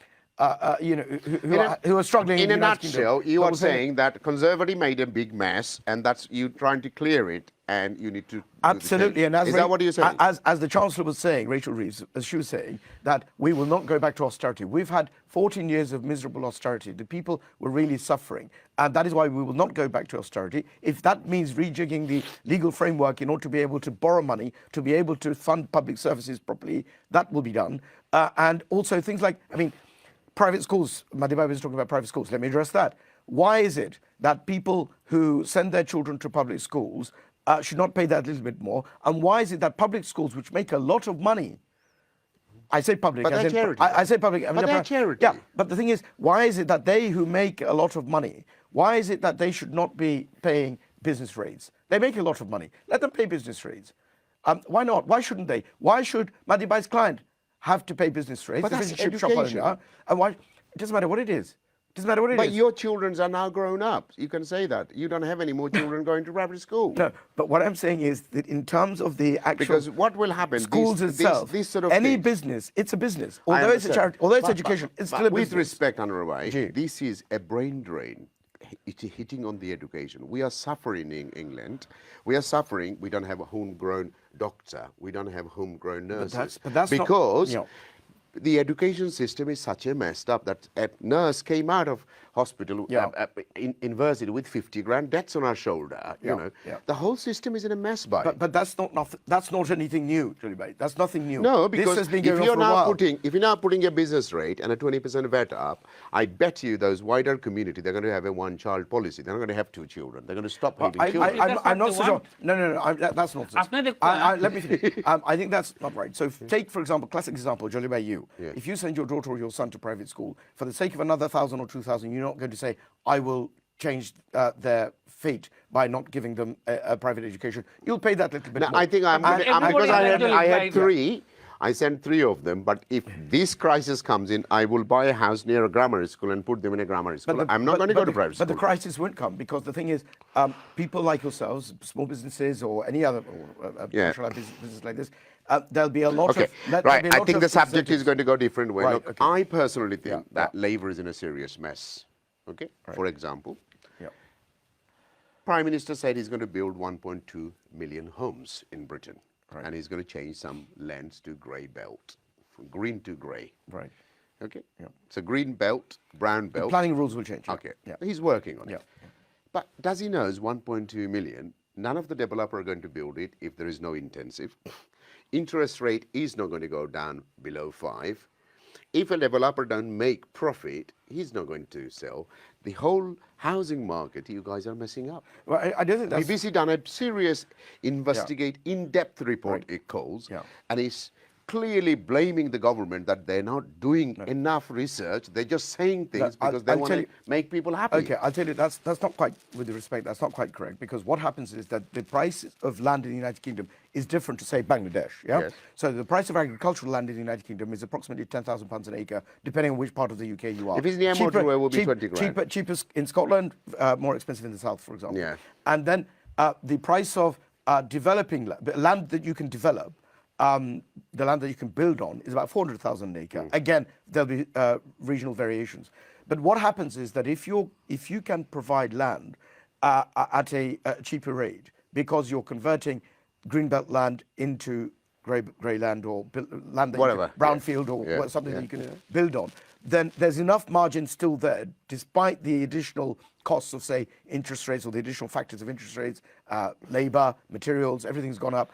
J: are struggling
A: in
J: the
A: a
J: United Kingdom.
A: nutshell, you are
J: Well,
A: saying that Conservative made a big mess, and that's you trying to clear it, and you need to do the
J: Absolutely,
A: same.
J: and
A: Is that what you're saying?
J: As the Chancellor was saying, Rachel Reeves, as she was saying, that we will not go back to austerity. We've had 14 years of miserable austerity. The people were really suffering, and that is why we will not go back to austerity. If that means rejigging the legal framework in order to be able to borrow money, to be able to fund public services properly, that will be done. And also things like, private schools. Madhibhai was talking about private schools. Let me address that. why is it that people who send their children to public schools should not pay that little bit more? And why is it that public schools, which make a lot of money, I say public,
A: But
J: as
A: they're
J: in-
A: charity.
J: I say public.
A: But they're charity.
J: Yeah, but the thing is, why is it that they who make a lot of money, why is it that they should not be paying business rates? They make a lot of money. Let them pay business rates. Why not? Why shouldn't they? Why should Mahdi Bai's client have to pay business rates?
A: But
J: The
A: that's
J: fish and chip shop
A: education.
J: owner, and why? It doesn't matter what it is. It doesn't matter what it is.
A: But your children are now grown up. You can say that. You don't have any more children going to private school.
J: No, but what I'm saying is that in terms of the actual
A: Because what will happen?
J: schools
A: these
J: itself,
A: sort of
J: any
A: things-
J: business, it's a business.
A: I
J: Although it's a
A: understand.
J: charity, although it's
A: But-
J: education,
A: but-
J: it's
A: but
J: still a
A: with
J: business.
A: respect, Honorable,
J: Ji.
A: this is a brain drain. It's hitting on the education. We are suffering in England. We are suffering. We don't have a homegrown doctor. We don't have homegrown nurses.
J: but that's not-
A: because
J: you know.
A: the education system is such a messed up that a nurse came out of hospital,
J: Yeah.
A: in university with 50 grand debts on her shoulder. You
J: Yeah,
A: know,
J: yeah.
A: the whole system is in a mess.
J: But that's not anything new, Julie Bay. That's nothing new.
A: No,
J: this
A: because
J: has been
A: if
J: going on
A: you're
J: for a
A: now
J: while.
A: if you're now putting a business rate and a 20% VAT up, I bet you those wider community, they're going to have a one-child policy. They're not going to have 2 children. They're going to stop having children.
J: I'm not
C: That's
J: so
C: what
J: sure.
C: they
J: No. That's nonsense.
C: আপনাদের-
J: Let me finish. I think that's not right. So take, for example, classic example, Jolly Bay, you.
A: Yeah.
J: If you send your daughter or your son to private school, for the sake of another 1,000 or 2,000, you're not going to say, I will change their fate by not giving them a private education. You'll pay that little bit
A: Now,
J: more.
A: I think I'm
J: And-
A: gonna, because
C: everybody
A: I
C: has
A: had
C: to
A: 3. I sent 3 of them, but if this crisis comes in, I will buy a house near a grammar school and put them in a grammar school. I'm not going to go to private
J: But the
A: school.
J: crisis won't come because the thing is, people like yourselves, small businesses or any other
A: Yeah.
J: commercial business like this, there'll be a lot
A: Okay,
J: of... there'll
A: right.
J: be a
A: I
J: lot
A: think
J: of
A: the subject is
J: incentives.
A: going to go different way.
J: Right,
A: Look,
J: okay.
A: I personally think
J: Yeah,
A: that
J: yeah.
A: Labour is in a serious mess. Okay, for example,
J: Yeah.
A: Prime Minister said he's going to build 1.2 million homes in Britain, and he's going to change some lands to grey belt, from green to grey.
J: Right.
A: Okay,
J: Yeah.
A: so green belt, brown belt.
J: Planning rules will change. Yeah.
A: Okay,
J: Yeah.
A: he's working on
J: Yeah.
A: it. But does he know it's 1.2 million? None of the developer are going to build it if there is no intensive. Interest rate is not going to go down below 5. If a developer don't make profit, he's not going to sell. The whole housing market, you guys are messing up.
J: Well, I don't think that's...
A: BBC done a serious in-depth report, it calls,
J: Yeah.
A: and it's clearly blaming the government that they're not doing enough research. They're just saying things
J: I'll-
A: because they
J: I'll
A: want
J: tell
A: to
J: you-
A: make people happy.
J: Okay, I'll tell you, that's not quite, with the respect, that's not quite correct, because what happens is that the price of land in the United Kingdom is different to, say, Bangladesh, yeah?
A: Yes.
J: So the price of agricultural land in the United Kingdom is approximately £10,000 an acre, depending on which part of the UK you are.
A: If it's near motorway, it will be 20 grand.
J: Cheapest in Scotland, more expensive in the south, for example.
A: Yeah.
J: And then the price of developing land that you can develop, the land that you can build on is about 400,000 an acre. Again, there'll be regional variations. But what happens is that if you can provide land at a cheaper rate because you're converting greenbelt land into grey land or land that
A: Whatever,
J: brownfield
A: yeah.
J: or something
A: Yeah.
J: that you can build on, then there's enough margin still there, despite the additional costs of, say, interest rates or the additional factors of interest rates, labour, materials, everything's gone up.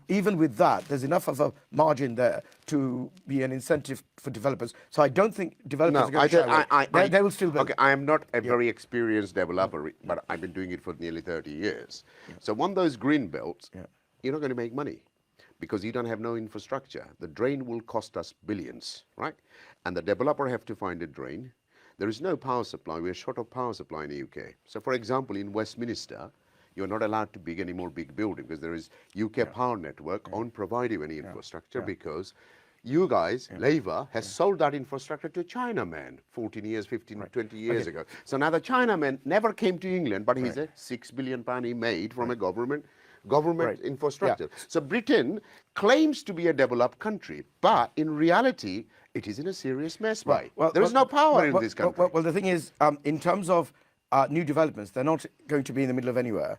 J: Even with that, there's enough of a margin there to be an incentive for developers. So I don't think developers are going to shy away. They will still build.
A: Okay, I am not a very experienced developer, but I've been doing it for nearly 30 years. So on those green belts, you're not going to make money because you don't have no infrastructure. The drain will cost us billions, right? And the developer have to find a drain. There is no power supply. We're short of power supply in the UK. So, for example, in Westminster, you're not allowed to build any more big building because there is UK Power Network on providing any infrastructure because you guys, Labour, has sold that infrastructure to Chinaman 14 years, 15, 20 years ago. So now the Chinaman never came to England, but he's a £6 billion he made from a government infrastructure. So Britain claims to be a developed country, but in reality, it is in a serious mess. There is no power in this country.
J: Well, the thing is, in terms of new developments, they're not going to be in the middle of anywhere.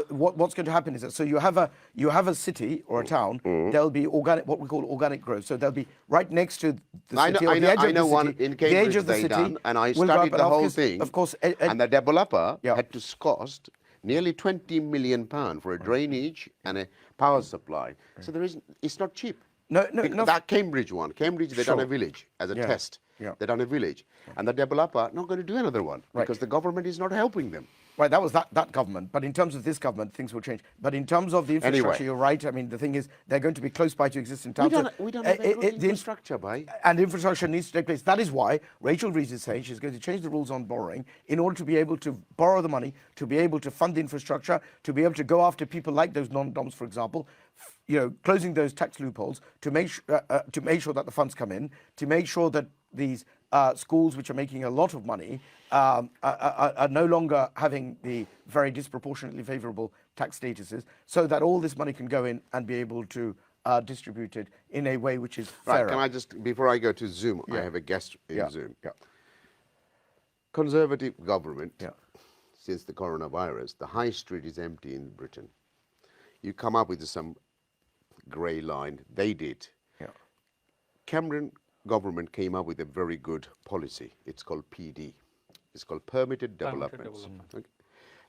J: What's going to happen is that you have a city or a town. There'll be what we call organic growth. So they'll be right next to the city.
A: I know one in Cambridge they done, and I studied the whole thing.
J: Of course,
A: and the developer had to cost nearly £20 million for a drainage and a power supply. So it's not cheap.
J: No.
A: That Cambridge one, they done a
J: Sure.
A: village as a test.
J: Yeah.
A: They've done a village. And the developer not going to do another one because the government is not helping them.
J: Right, that was that government. But in terms of this government, things will change. But in terms of the infrastructure,
A: Anyway.
J: you're right. I mean, the thing is, they're going to be close by to existing towns.
A: We don't have a good
J: the
A: infrastructure, bhai.
J: And infrastructure needs to take place. That is why Rachel Reeves is saying she's going to change the rules on borrowing in order to be able to borrow the money, to be able to fund the infrastructure, to be able to go after people like those non-doms, for example, closing those tax loopholes to make sure that the funds come in, to make sure that these schools which are making a lot of money are no longer having the very disproportionately favourable tax statuses, so that all this money can go in and be able to distribute it in a way which is fairer.
A: Right, can I just, before I go to Zoom, I have a guest in Zoom. Conservative government, since the coronavirus, the high street is empty in Britain. You come up with some grey line, they did. Cameron government came up with a very good policy. It's called PD. It's called Permitted Developments. Okay.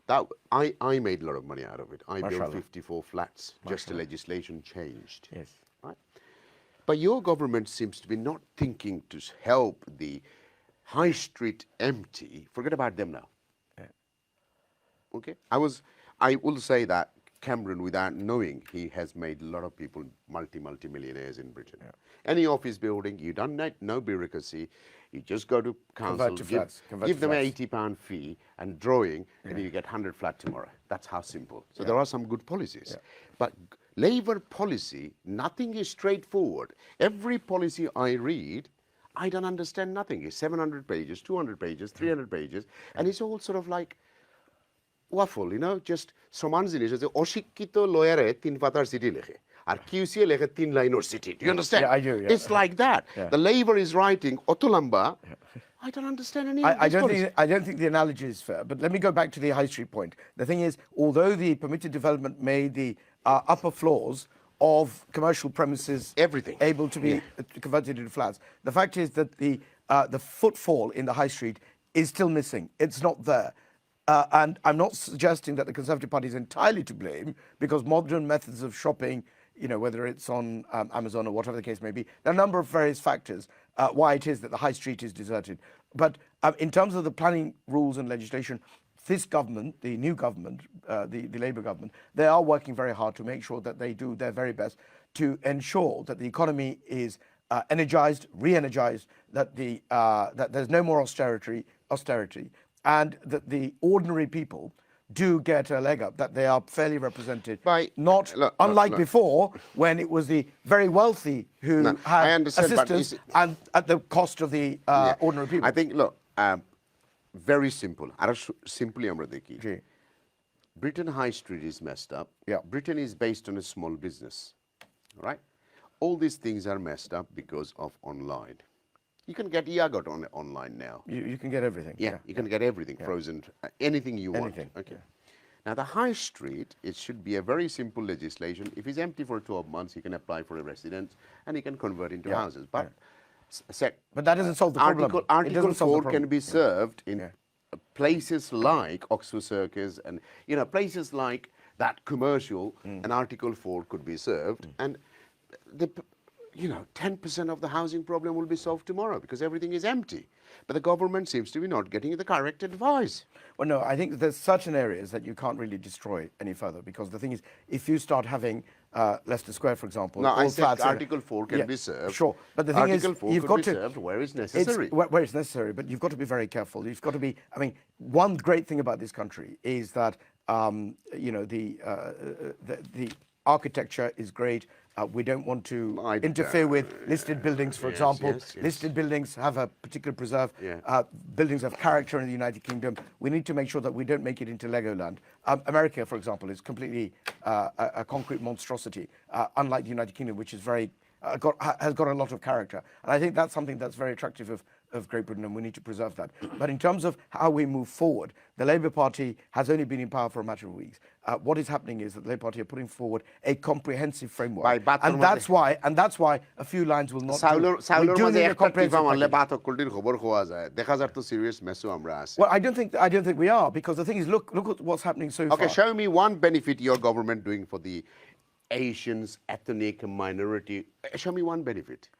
A: That I made a lot of money out of it. I built 54 flats. Just the legislation changed.
J: Yes.
A: Right? But your government seems to be not thinking to help the high street empty. Forget about them now. Okay. I will say that Cameron, without knowing, he has made a lot of people multi-millionaires in Britain. Any office building, you don't need no bureaucracy. You just go to council, give them an £80 fee and drawing, and you get 100 flat tomorrow. That's how simple. So there are some good policies. But Labour policy, nothing is straightforward. Every policy I read, I don't understand nothing. It's 700 pages, 200 pages, 300 pages, and it's all sort of like waffle, just সমান জিনিস আছে অশিক্ষিত লয়ারে 3 পাতার চিঠি লেখে আর কিউসিএ লেখে 3 লাইনের চিঠি. Do you understand?
J: Yeah, I do. Yeah.
A: It's like that. The Labour is writing অত লম্বা. I don't understand any of this.
J: I don't think the analogy is fair. But let me go back to the high street point. The thing is, although the permitted development made the upper floors of commercial premises
A: Everything
J: able to be converted into flats, the fact is that the footfall in the high street is still missing. It's not there. And I'm not suggesting that the Conservative Party is entirely to blame, because modern methods of shopping, whether it's on Amazon or whatever the case may be, there are a number of various factors why it is that the high street is deserted. But in terms of the planning rules and legislation, this government, the new government, the Labour government, they are working very hard to make sure that they do their very best to ensure that the economy is energized, re-energized, that there's no more austerity, and that the ordinary people do get a leg up, that they are fairly represented. Unlike before, when it was the very wealthy who had assistance and at the cost of the ordinary people.
A: I think, very simple. Simply, Britain High Street is messed up. Britain is based on a small business, right? All these things are messed up because of online. You can get yogurt online now.
J: You can get everything.
A: You can get everything, frozen, anything you want. Okay. Now, the high street, it should be a very simple legislation. If it's empty for 12 months, he can apply for a residence and he can convert into houses. But
J: that doesn't solve the problem.
A: Article 4 can be served in places like Oxford Circus and, places like that commercial, and Article 4 could be served. And 10% of the housing problem will be solved tomorrow because everything is empty. But the government seems to be not getting the correct advice.
J: Well, no, I think there's certain areas that you can't really destroy any further, because the thing is, if you start having Leicester Square, for example,
A: no, I said Article 4 can be served.
J: Sure, but the thing
A: Article
J: is,
A: 4
J: you've
A: could
J: got
A: be
J: to
A: served where it's necessary.
J: Where it's necessary, but you've got to be very careful. You've got to be. I mean, one great thing about this country is that the architecture is great. We don't want to interfere with listed buildings, for example. Listed buildings have a particular preserve. Buildings have character in the United Kingdom. We need to make sure that we don't make it into Legoland. America, for example, is completely a concrete monstrosity, unlike the United Kingdom, which is has got a lot of character. And I think that's something that's very attractive of Great Britain, and we need to preserve that. But in terms of how we move forward, the Labour Party has only been in power for a matter of weeks. What is happening is that the Labour Party are putting forward a comprehensive framework, and that's why a few lines will not do. We do need a comprehensive package. Well, I don't think we are, because the thing is, look at what's happening so far.
A: Okay, show me one benefit your government doing for the Asians, ethnic minority. Show me one benefit.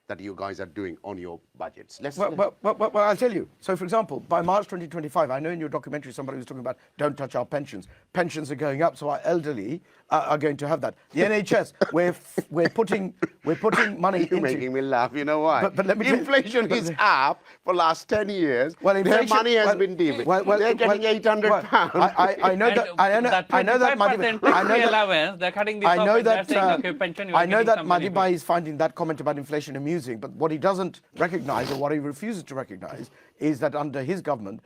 A: that you guys are doing on your budgets?
J: Well, I'll tell you. So, for example, by March 2025, I know in your documentary somebody was talking about don't touch our pensions. Pensions are going up, so our elderly are going to have that. The NHS, we're putting money
A: You're
J: into.
A: making me laugh. You know why?
J: But let me tell you-
A: inflation is up for last 10 years.
J: Well,
A: Their
J: inflation-
A: money has
J: well,
A: been devalued.
J: well,
A: They're getting 800 pounds.
J: I know that. I know that. I know that.
C: allowance, they're cutting this
J: I
C: off
J: know
C: and they're
J: that.
C: saying, okay, pension, you are
J: I know
C: getting
J: that
C: some benefit.
J: Madibai is finding that comment about inflation amusing, but what he doesn't recognise, or what he refuses to recognise, is that under his government,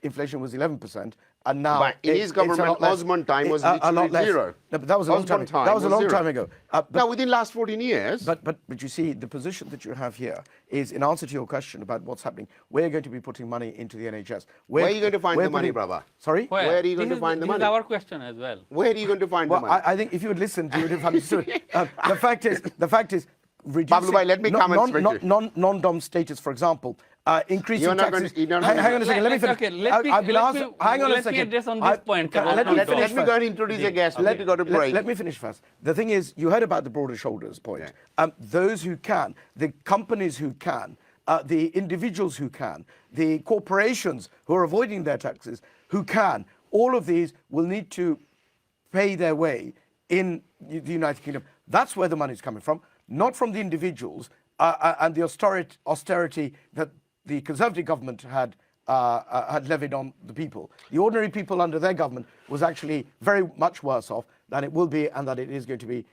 J: inflation was 11%, and now
A: But in his
J: it's a
A: government,
J: lot less.
A: Osman time was
J: A lot
A: literally
J: less.
A: zero.
J: No, but that was a long
A: Osman
J: time. That was a long
A: zero.
J: time ago.
A: Now, within last 14 years.
J: But you see, the position that you have here is in answer to your question about what's happening. We're going to be putting money into the NHS.
A: Where are you going to find the money, brother?
J: Sorry?
A: Where are you going
C: This
A: to find the
C: this
A: money?
C: is our question as well.
A: Where are you going to find the
J: Well,
A: money?
J: I think if you had listened, you would have understood. The fact is, reducing
A: Pablo Bhai, let me comment quickly.
J: non-dom status, for example, increasing
A: You're not
J: taxes.
A: going to-
J: Hang on a second, let me finish.
C: Okay, let me-
J: I've been
C: let
J: asked.
C: me-
J: Hang on a
C: let me
J: second.
C: address on this point about
J: Let me
C: non-dom.
J: finish
A: Let me
J: first.
A: go and introduce a guest. Let me go to break.
J: Let me finish first. The thing is, you heard about the broader shoulders point. Those who can, the companies who can, the individuals who can, the corporations who are avoiding their taxes, who can, all of these will need to pay their way in the United Kingdom. That's where the money is coming from, not from the individuals and the austerity that the Conservative government had levied on the people. The ordinary people under their government was actually very much worse off than it will be and that it is going to be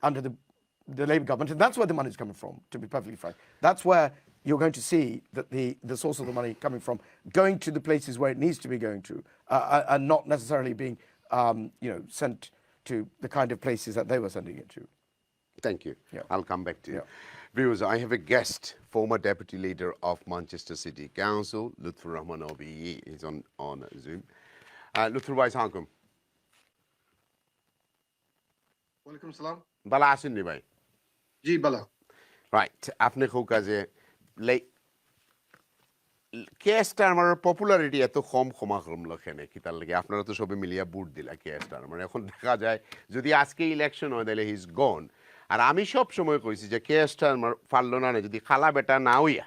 J: under the Labour government. And that's where the money is coming from, to be perfectly frank. That's where you're going to see that the source of the money coming from, going to the places where it needs to be going to, and not necessarily being sent to the kind of places that they were sending it to.
A: Thank you.
J: Yeah.
A: I'll come back to you.
J: Yeah.
A: Viewers, I have a guest, former deputy leader of Manchester City Council, Lutfur Rahman OBE, is on Zoom. Lutfur Bhai, Assalamualaikum.
I: Walaikum salam.
A: Bala asin ni bhai.
I: Ji bala.
A: Right. Apne ko kaje K স্টারমারের popularity এত কম লক্ষণে কি তার লাগে আপনারা তো সবে মিলিয়া বুট দিলা কে Starmer এখন দেখা যায় যদি আজকে ইলেকশন হয় তাহলে হি ইজ গন আর আমি সব সময় কইছি যে কে স্টারমার পারলো না যদি খালা বেটা না হইয়া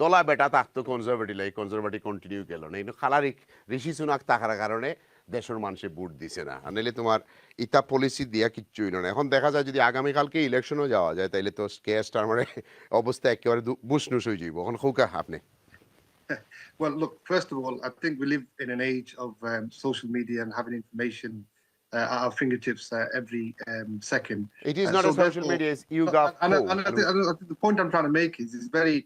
A: দলা বেটা থাকতো কনজারভেটিভ কন্টিনিউ গেল না কিন্তু খালার ঋষি সুনাক থাকার কারণে দেশের মানুষে বুট দিছে না আর নাহলে তোমার ইতা পলিসি দিয়া কিচ্ছুই না এখন দেখা যায় যদি আগামীকালকে ইলেকশনও যাওয়া যায় তাহলে তো কে স্টারমারের অবস্থা একেবারে বুসনুস হয়ে যাইব এখন খৌকা আপনি
I: Well, look, first of all, I think we live in an age of social media and having information at our fingertips every second.
A: It is not a social media, it's you got
I: and I think the point I'm trying to make is very,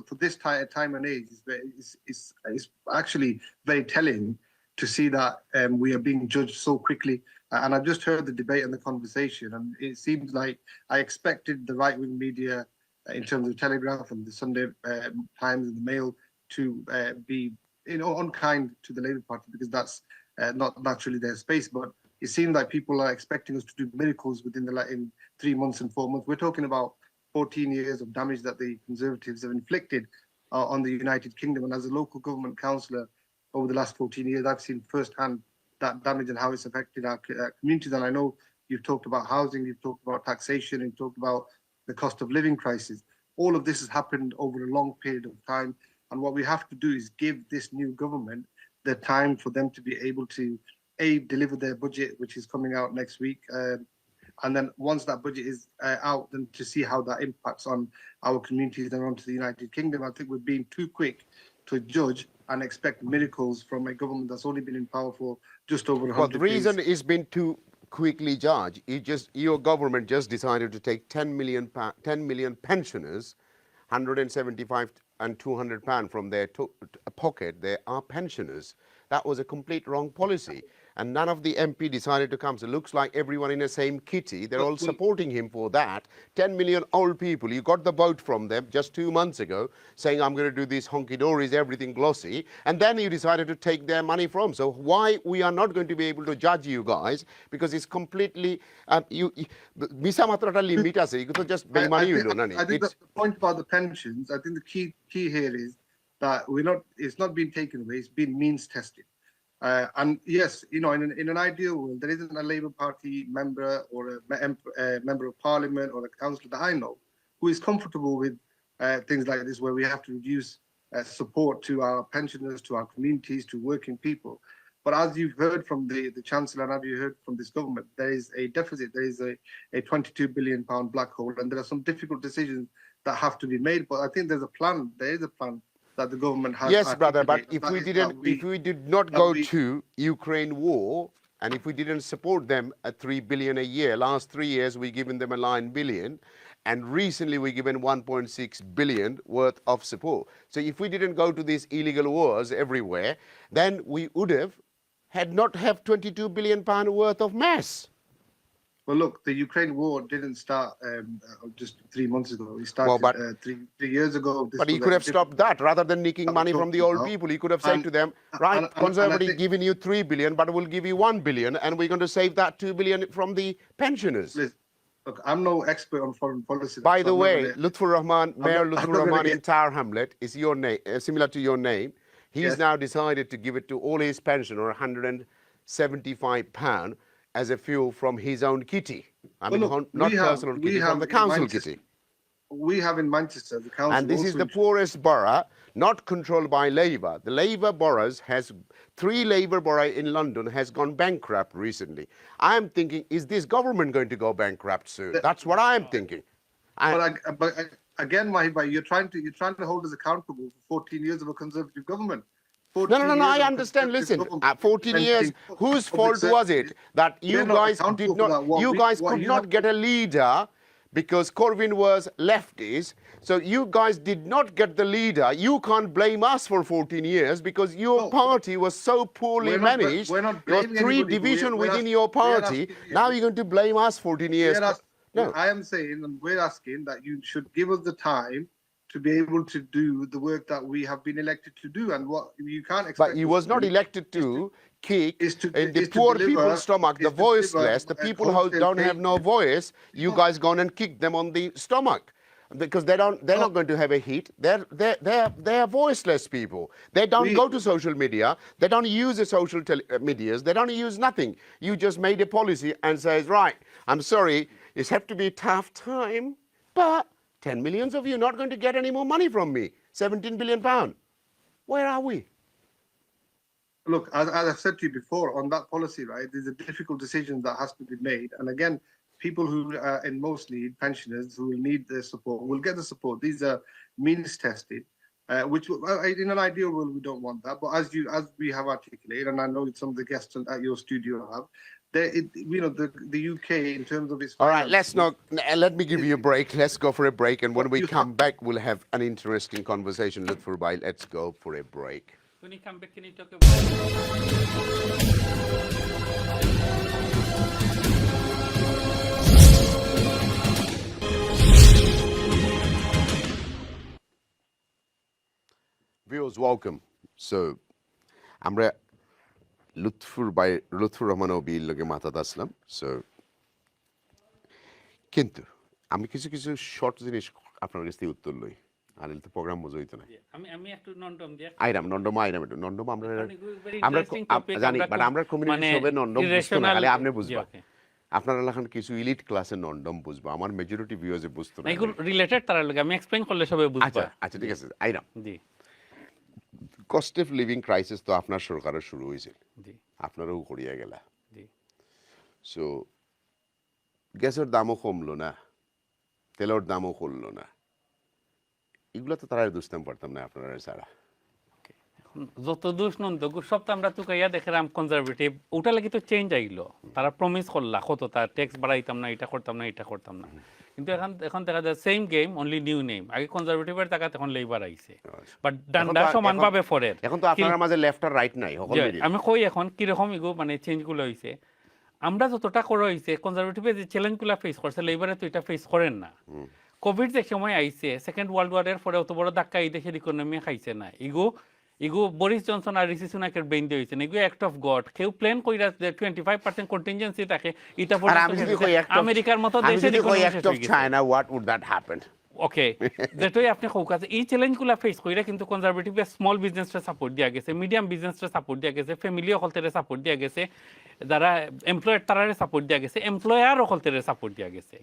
I: for this time and age, is actually very telling to see that we are being judged so quickly. And I've just heard the debate and the conversation, and it seems like I expected the right-wing media, in terms of Telegraph and the Sunday Times and the Mail, to be unkind to the Labour Party because that's not naturally their space. But it seems like people are expecting us to do miracles in 3 months and 4 months. We're talking about 14 years of damage that the Conservatives have inflicted on the United Kingdom. And as a local government councillor over the last 14 years, I've seen firsthand that damage and how it's affected our communities. And I know you've talked about housing, you've talked about taxation, you've talked about the cost of living crisis. All of this has happened over a long period of time. And what we have to do is give this new government the time for them to be able to, deliver their budget, which is coming out next week. And then once that budget is out, then to see how that impacts on our communities and onto the United Kingdom. I think we're being too quick to judge and expect miracles from a government that's only been in power for just over 100
A: Well, the reason
I: days.
A: it's been too quickly judged, your government just decided to take 10 million pensioners, 175 and 200 pounds from their pocket. They are pensioners. That was a complete wrong policy. And none of the MP decided to come. So it looks like everyone in the same kitty. They're all supporting him for that. 10 million old people. You got the vote from them just 2 months ago saying, I'm going to do these honky-dories, everything glossy. And then you decided to take their money from. So why we are not going to be able to judge you guys? Because it's completely... limit আছে এগুলো just বেইমানি হইলো না
I: I think the point about the pensions, I think the key here is that it's not being taken away, it's been means tested. And yes, in an ideal world, there isn't a Labour Party member or a member of Parliament or a councillor that I know who is comfortable with things like this, where we have to reduce support to our pensioners, to our communities, to working people. But as you've heard from the Chancellor and as you heard from this government, there is a deficit, there is a £22 billion black hole, and there are some difficult decisions that have to be made. But I think there is a plan that the government has.
A: Yes, brother, but if
I: articulated.
A: we did not go to Ukraine war, and if we didn't support them at 3 billion a year, last 3 years we given them a 9 billion, and recently we given 1.6 billion worth of support. So if we didn't go to these illegal wars everywhere, then we would have had not have 22 billion pound worth of mess.
I: Well, look, the Ukraine war didn't start just 3 months ago. It started 3 years ago.
A: But he could have stopped that rather than nicking money from the old people. He could have said to them, right, Conservative giving you 3 billion, but we'll give you 1 billion, and we're going to save that 2 billion from the pensioners.
I: Listen, look, I'm no expert on foreign policy.
A: By the way, Lutfur Rahman, Mayor Lutfur Rahman in Tower Hamlet is your name, similar to your name. He's now decided to give it to all his pensioners, £175 as a fuel from his own kitty. I mean, not personal kitty, from the council kitty.
I: We have in Manchester, the council.
A: And this is the poorest borough, not controlled by Labour. The Labour boroughs has, 3 Labour boroughs in London has gone bankrupt recently. I'm thinking, is this government going to go bankrupt soon? That's what I'm thinking.
I: But again, Mahee, you're trying to hold us accountable for 14 years of a Conservative government.
A: No, I understand. Listen, 14 years, whose fault was it that you guys did not, you guys could not get a leader because Corbyn was leftist. So you guys did not get the leader. You can't blame us for 14 years because your party was so poorly managed. Your 3 divisions within your party. Now you're going to blame us 14 years.
I: No. I am saying, and we're asking that you should give us the time to be able to do the work that we have been elected to do, and what you can't expect.
A: But you was not elected to kick in the poor people's stomach, the voiceless, the people who don't have no voice. You guys gone and kick them on the stomach because they're not going to have a hit. They're voiceless people. They don't go to social media. They don't use the social medias. They don't use nothing. You just made a policy and says, right, I'm sorry, it's have to be a tough time, but 10 millions of you are not going to get any more money from me. 17 billion pound. Where are we?
I: Look, as I've said to you before, on that policy, right, there's a difficult decision that has to be made. And again, people who are in most need, pensioners who will need the support, will get the support. These are means tested, which in an ideal world, we don't want that. But as we have articulated, and I know some of the guests at your studio have, the UK in terms of its.
A: All right, let me give you a break. Let's go for a break, and when we come back, we'll have an interesting conversation. Lutfur Bhai, let's go for a break.
C: When you come back, can you talk about?
A: Viewers, welcome. So, আমরা লুৎফুর রহমান ওবির লগে মাথা আসলাম। So কিন্তু আমি কিছু short জিনিস আপনার কাছ থেকে উত্তর লই আর তো প্রোগ্রাম মজা হইতো না।
C: আমি একটু নন্ডম দিয়ে
A: নন্ডম একটু নন্ডম আমরা জানি বাট আমরা কমিউনিটি সবে নন্ডম বুঝতো না, খালি আপনি বুঝবা। আপনারা এখন কিছু ইলিট ক্লাসে নন্ডম বুঝবা, আমার মেজরিটি ভিউয়ার্সে বুঝতো না।
C: এগুলো রিলেটেড তার লগে আমি এক্সপ্লেইন করলে সবে বুঝবা।
A: আচ্ছা ঠিক আছে আইরাম।
C: জি,
A: কস্ট অফ লিভিং ক্রাইসিস তো আপনার সরকারের শুরু হয়েছিল, আপনারও করিয়া গেলা। সো গ্যাসের দামও কমলো না, তেলের দামও কমলো না, এগুলো তো তারা বুঝতাম পারতাম না আপনারা ছাড়া।
C: যত দোষ নন্দ সব তো আমরা তুকাইয়া দেখলাম কনজারভেটিভ, ওটা লাগি তো চেঞ্জ আইলো। তারা প্রমিস করলা কত তার ট্যাক্স বাড়াইতাম না, এটা করতাম না, কিন্তু এখন দেখা যায় same game only new name. আগে কনজারভেটিভের টাকা এখন লেবার আইছে, বাট ডান্ডা সমানভাবে ফরের।
A: এখন তো আপনার মাঝে লেফট আর রাইট নাই।
C: আমি কই এখন কিরকম ইগো মানে চেঞ্জগুলো হইছে। আমরা যতটা করা হইছে কনজারভেটিভে যে চ্যালেঞ্জগুলো ফেস করছে লেবারে তো এটা ফেস করেন না। কোভিড যে সময় আইছে, সেকেন্ড ওয়ার্ল্ড ওয়ারের পরে অত বড় ধাক্কা এই দেশের ইকোনমি খাইছে না। ইগো বরিস জনসন আর ঋষি সুনাকের বেইন দিয়ে হইছে না। Ego act of god. কেউ প্ল্যান কইরা যে 25% কন্টিনজেন্সি থাকে, এটা পরে আমেরিকার মতো দেশে ইকোনমি শেষ হয়ে গেছে।
A: China, what would that happen?
C: ওকে যেটাই আপনি হোক আছে এই চ্যালেঞ্জগুলো ফেস কইরা কিন্তু কনজারভেটিভে স্মল বিজনেসটা সাপোর্ট দিয়া গেছে মিডিয়াম বিজনেসটা সাপোর্ট দিয়া গেছে ফ্যামিলি অকলতে সাপোর্ট দিয়া গেছে যারা এমপ্লয়ার তারারে সাপোর্ট দিয়া গেছে এমপ্লয়ার অকলতে সাপোর্ট দিয়া গেছে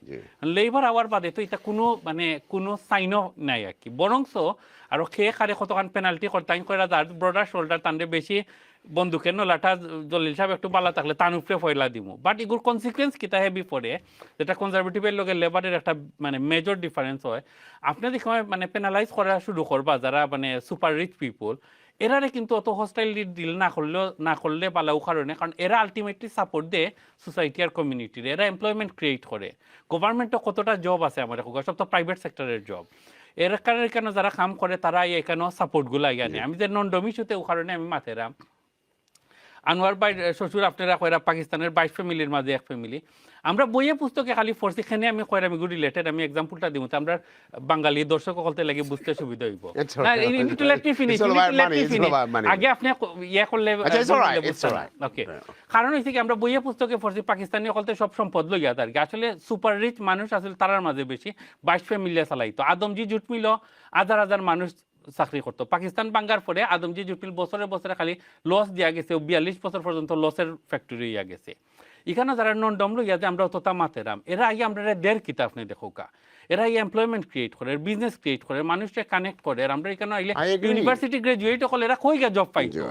C: লেবার আওয়ার বাদে তো এটা কোনো মানে কোনো সাইনও নাই আর কি বরংস আরো খেয়ে খারে কতখান পেনাল্টি করতাম কইরা যার ব্রডার শোল্ডার তান্ডে বেশি বন্দুকের নলাটা জলিল সাহেব একটু বালা থাকলে তান উপরে ফয়লা দিব বাট এগুলোর কনসিকুয়েন্স কিতা হেবি পড়ে যেটা কনজারভেটিভের লগে লেবারের একটা মানে মেজর ডিফারেন্স হয় আপনি দেখুন মানে পেনালাইজ করা শুরু করবা যারা মানে সুপার রিচ পিপল এরারে কিন্তু অত হস্টাইলি ডিল না করলে পালাও কারণে কারণ এরা আলটিমেটলি সাপোর্ট দেয় সোসাইটি আর কমিউনিটির এরা এমপ্লয়মেন্ট ক্রিয়েট করে গভর্নমেন্টও কতটা জব আছে আমার সব তো প্রাইভেট সেক্টরের জব এর কারণে কেন যারা কাম করে তারা এখানেও সাপোর্টগুলো আনে আমি যে নন ডোমিসুতে ও কারণে আমি মাথেরাম আনোয়ার ভাই শ্বশুর আপনারা কয়রা পাকিস্তানের 22 ফ্যামিলির মাঝে এক ফ্যামিলি আমরা বইয়ে পুস্তকে খালি ফোর্স এখানে আমি কয়রা আমি রিলেটেড আমি এক্সাম্পলটা দিব তো আমরা বাঙালি দর্শক সকলতে লাগে বুঝতে সুবিধা হইব না ইনটু লেট মি ফিনিশ আগে আপনি ইয়া করলে ওকে কারণ হইছে কি আমরা বইয়ে পুস্তকে ফোর্স পাকিস্তানি সকলতে সব সম্পদ লইয়া তার আসলে সুপার রিচ মানুষ আসলে তারার মাঝে বেশি 22 ফ্যামিলি চালাইতো আদমজি জুট মিল হাজার হাজার মানুষ চাকরি করতো পাকিস্তান বাঙ্গার পরে আদমজি জুটিল বছরে বছরে খালি লস দিয়া গেছে 42 বছর পর্যন্ত লসের ফ্যাক্টরি ইয়া গেছে এখানে যারা নন ডম লইয়া যে আমরা অতটা মাতেরাম এরা আগে আমরা দেড় কিতাব নেই দেখো কা এরা এই এমপ্লয়মেন্ট ক্রিয়েট করে বিজনেস ক্রিয়েট করে মানুষকে কানেক্ট করে আর আমরা এখানে আইলে ইউনিভার্সিটি গ্রাজুয়েট হলে এরা কই গিয়ে জব পাইতো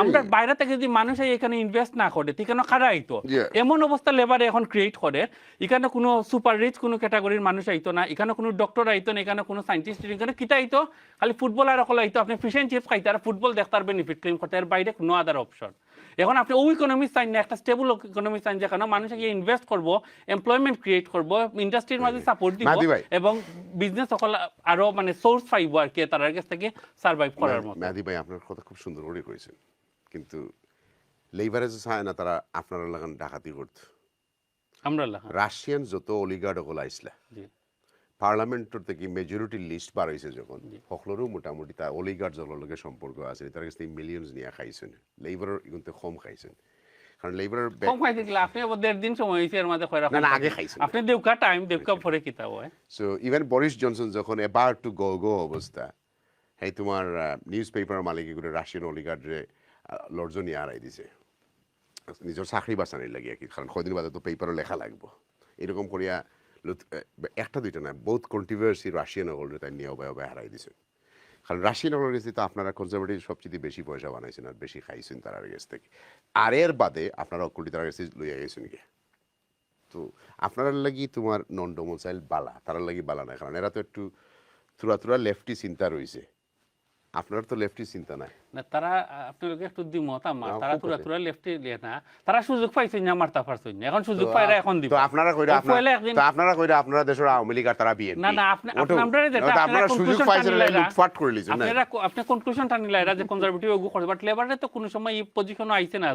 C: আমরা বাইরে থেকে যদি মানুষ এখানে ইনভেস্ট না করে ঠিকানা খারা আইতো এমন অবস্থা লেবারে এখন ক্রিয়েট করে এখানে কোনো সুপার রিচ কোনো ক্যাটাগরির মানুষ আইতো না এখানে কোনো ডক্টর আইতো না এখানে কোনো সায়েন্টিস্ট এখানে কিতা আইতো খালি ফুটবলার সকল আইতো আপনি ফিশ এন্ড চিপস খাইতে আর ফুটবল দেখতার বেনিফিট ক্লেম করতে এর বাইরে কোনো আদার অপশন এখন আপনি ওই ইকোনমি চাই না একটা স্টেবল ইকোনমি চাই যেখানে মানুষ গিয়ে ইনভেস্ট করবো এমপ্লয়মেন্ট ক্রিয়েট করবো ইন্ডাস্ট্রির মাঝে সাপোর্ট দিব এবং বিজনেস সকল আরো মানে সোর্স পাইব আর কি তার কাছ থেকে সার্ভাইভ করার মতো
A: মেহেদী ভাই আপনার কথা খুব সুন্দর করে কইছেন কিন্তু লেবারে যে চায় না তারা আপনারা লাগান ডাকাতি করত
C: আমরা লাগান
A: রাশিয়ান যত অলিগার্ড হল আইসলা পার্লামেন্টর থেকে মেজরিটি লিস্ট বার হয়েছে যখন সকলেরও মোটামুটি তা অলিগার্ড জলকে সম্পর্ক আছে তার কাছ থেকে মিলিয়নস নিয়ে খাইছেন লেবারের কিন্তু কম খাইছেন কারণ লেবারের
C: কম খাইতে গেলে আপনি দেড় দিন সময় হয়েছে এর মাঝে খয়রা
A: না আগে খাইছেন
C: আপনি দেউকা টাইম দেউকা পরে কিতাব হয়
A: সো ইভেন বরিস জনসন যখন এবার টু গো অবস্থা এই তোমার নিউজ পেপার মালিক এগুলো রাশিয়ান অলিগার্ডরে লর্জন নিয়ে হারাই দিছে নিজের চাকরি বাঁচানির লাগে আর কি কারণ কদিন বাদে তো পেপারও লেখা লাগবো এরকম করিয়া একটা দুইটা না বহুত কন্ট্রোভার্সি রাশিয়ান হল তাই নিয়ে অবায় হারাই দিছে কারণ রাশিয়ান হলের কাছে তো আপনারা কনজারভেটিভ সবচেয়ে বেশি পয়সা বানাইছেন আর বেশি খাইছেন তার কাছ থেকে আর এর বাদে আপনারা অকুলটি তার কাছে লইয়া গেছেন কি তো আপনার লাগি তোমার নন ডোমিসাইল বালা তার লাগি বালা না কারণ এরা তো একটু থুরা লেফটি চিন্তা রয়েছে আপনার তো লেফটি চিন্তা নাই
C: না তারা আপনাকে একটু দিমত আমার তারা তুরা লেফটি না তারা সুযোগ পাইছেন না মারতা পারছেন না এখন সুযোগ পাইরা এখন দিব
A: তো আপনারা কইরা আপনারা দেশের আওয়ামী লীগ আর তারা বিএনপি
C: না আপনারা
A: সুযোগ পাইছেন লুটপাট করে লিছেন না
C: আপনি কনক্লুশনটা নিলাইরা যে কনজারভেটিভ ওগু করে বাট লেবারে তো কোনো সময় এই পজিশনও আইছে না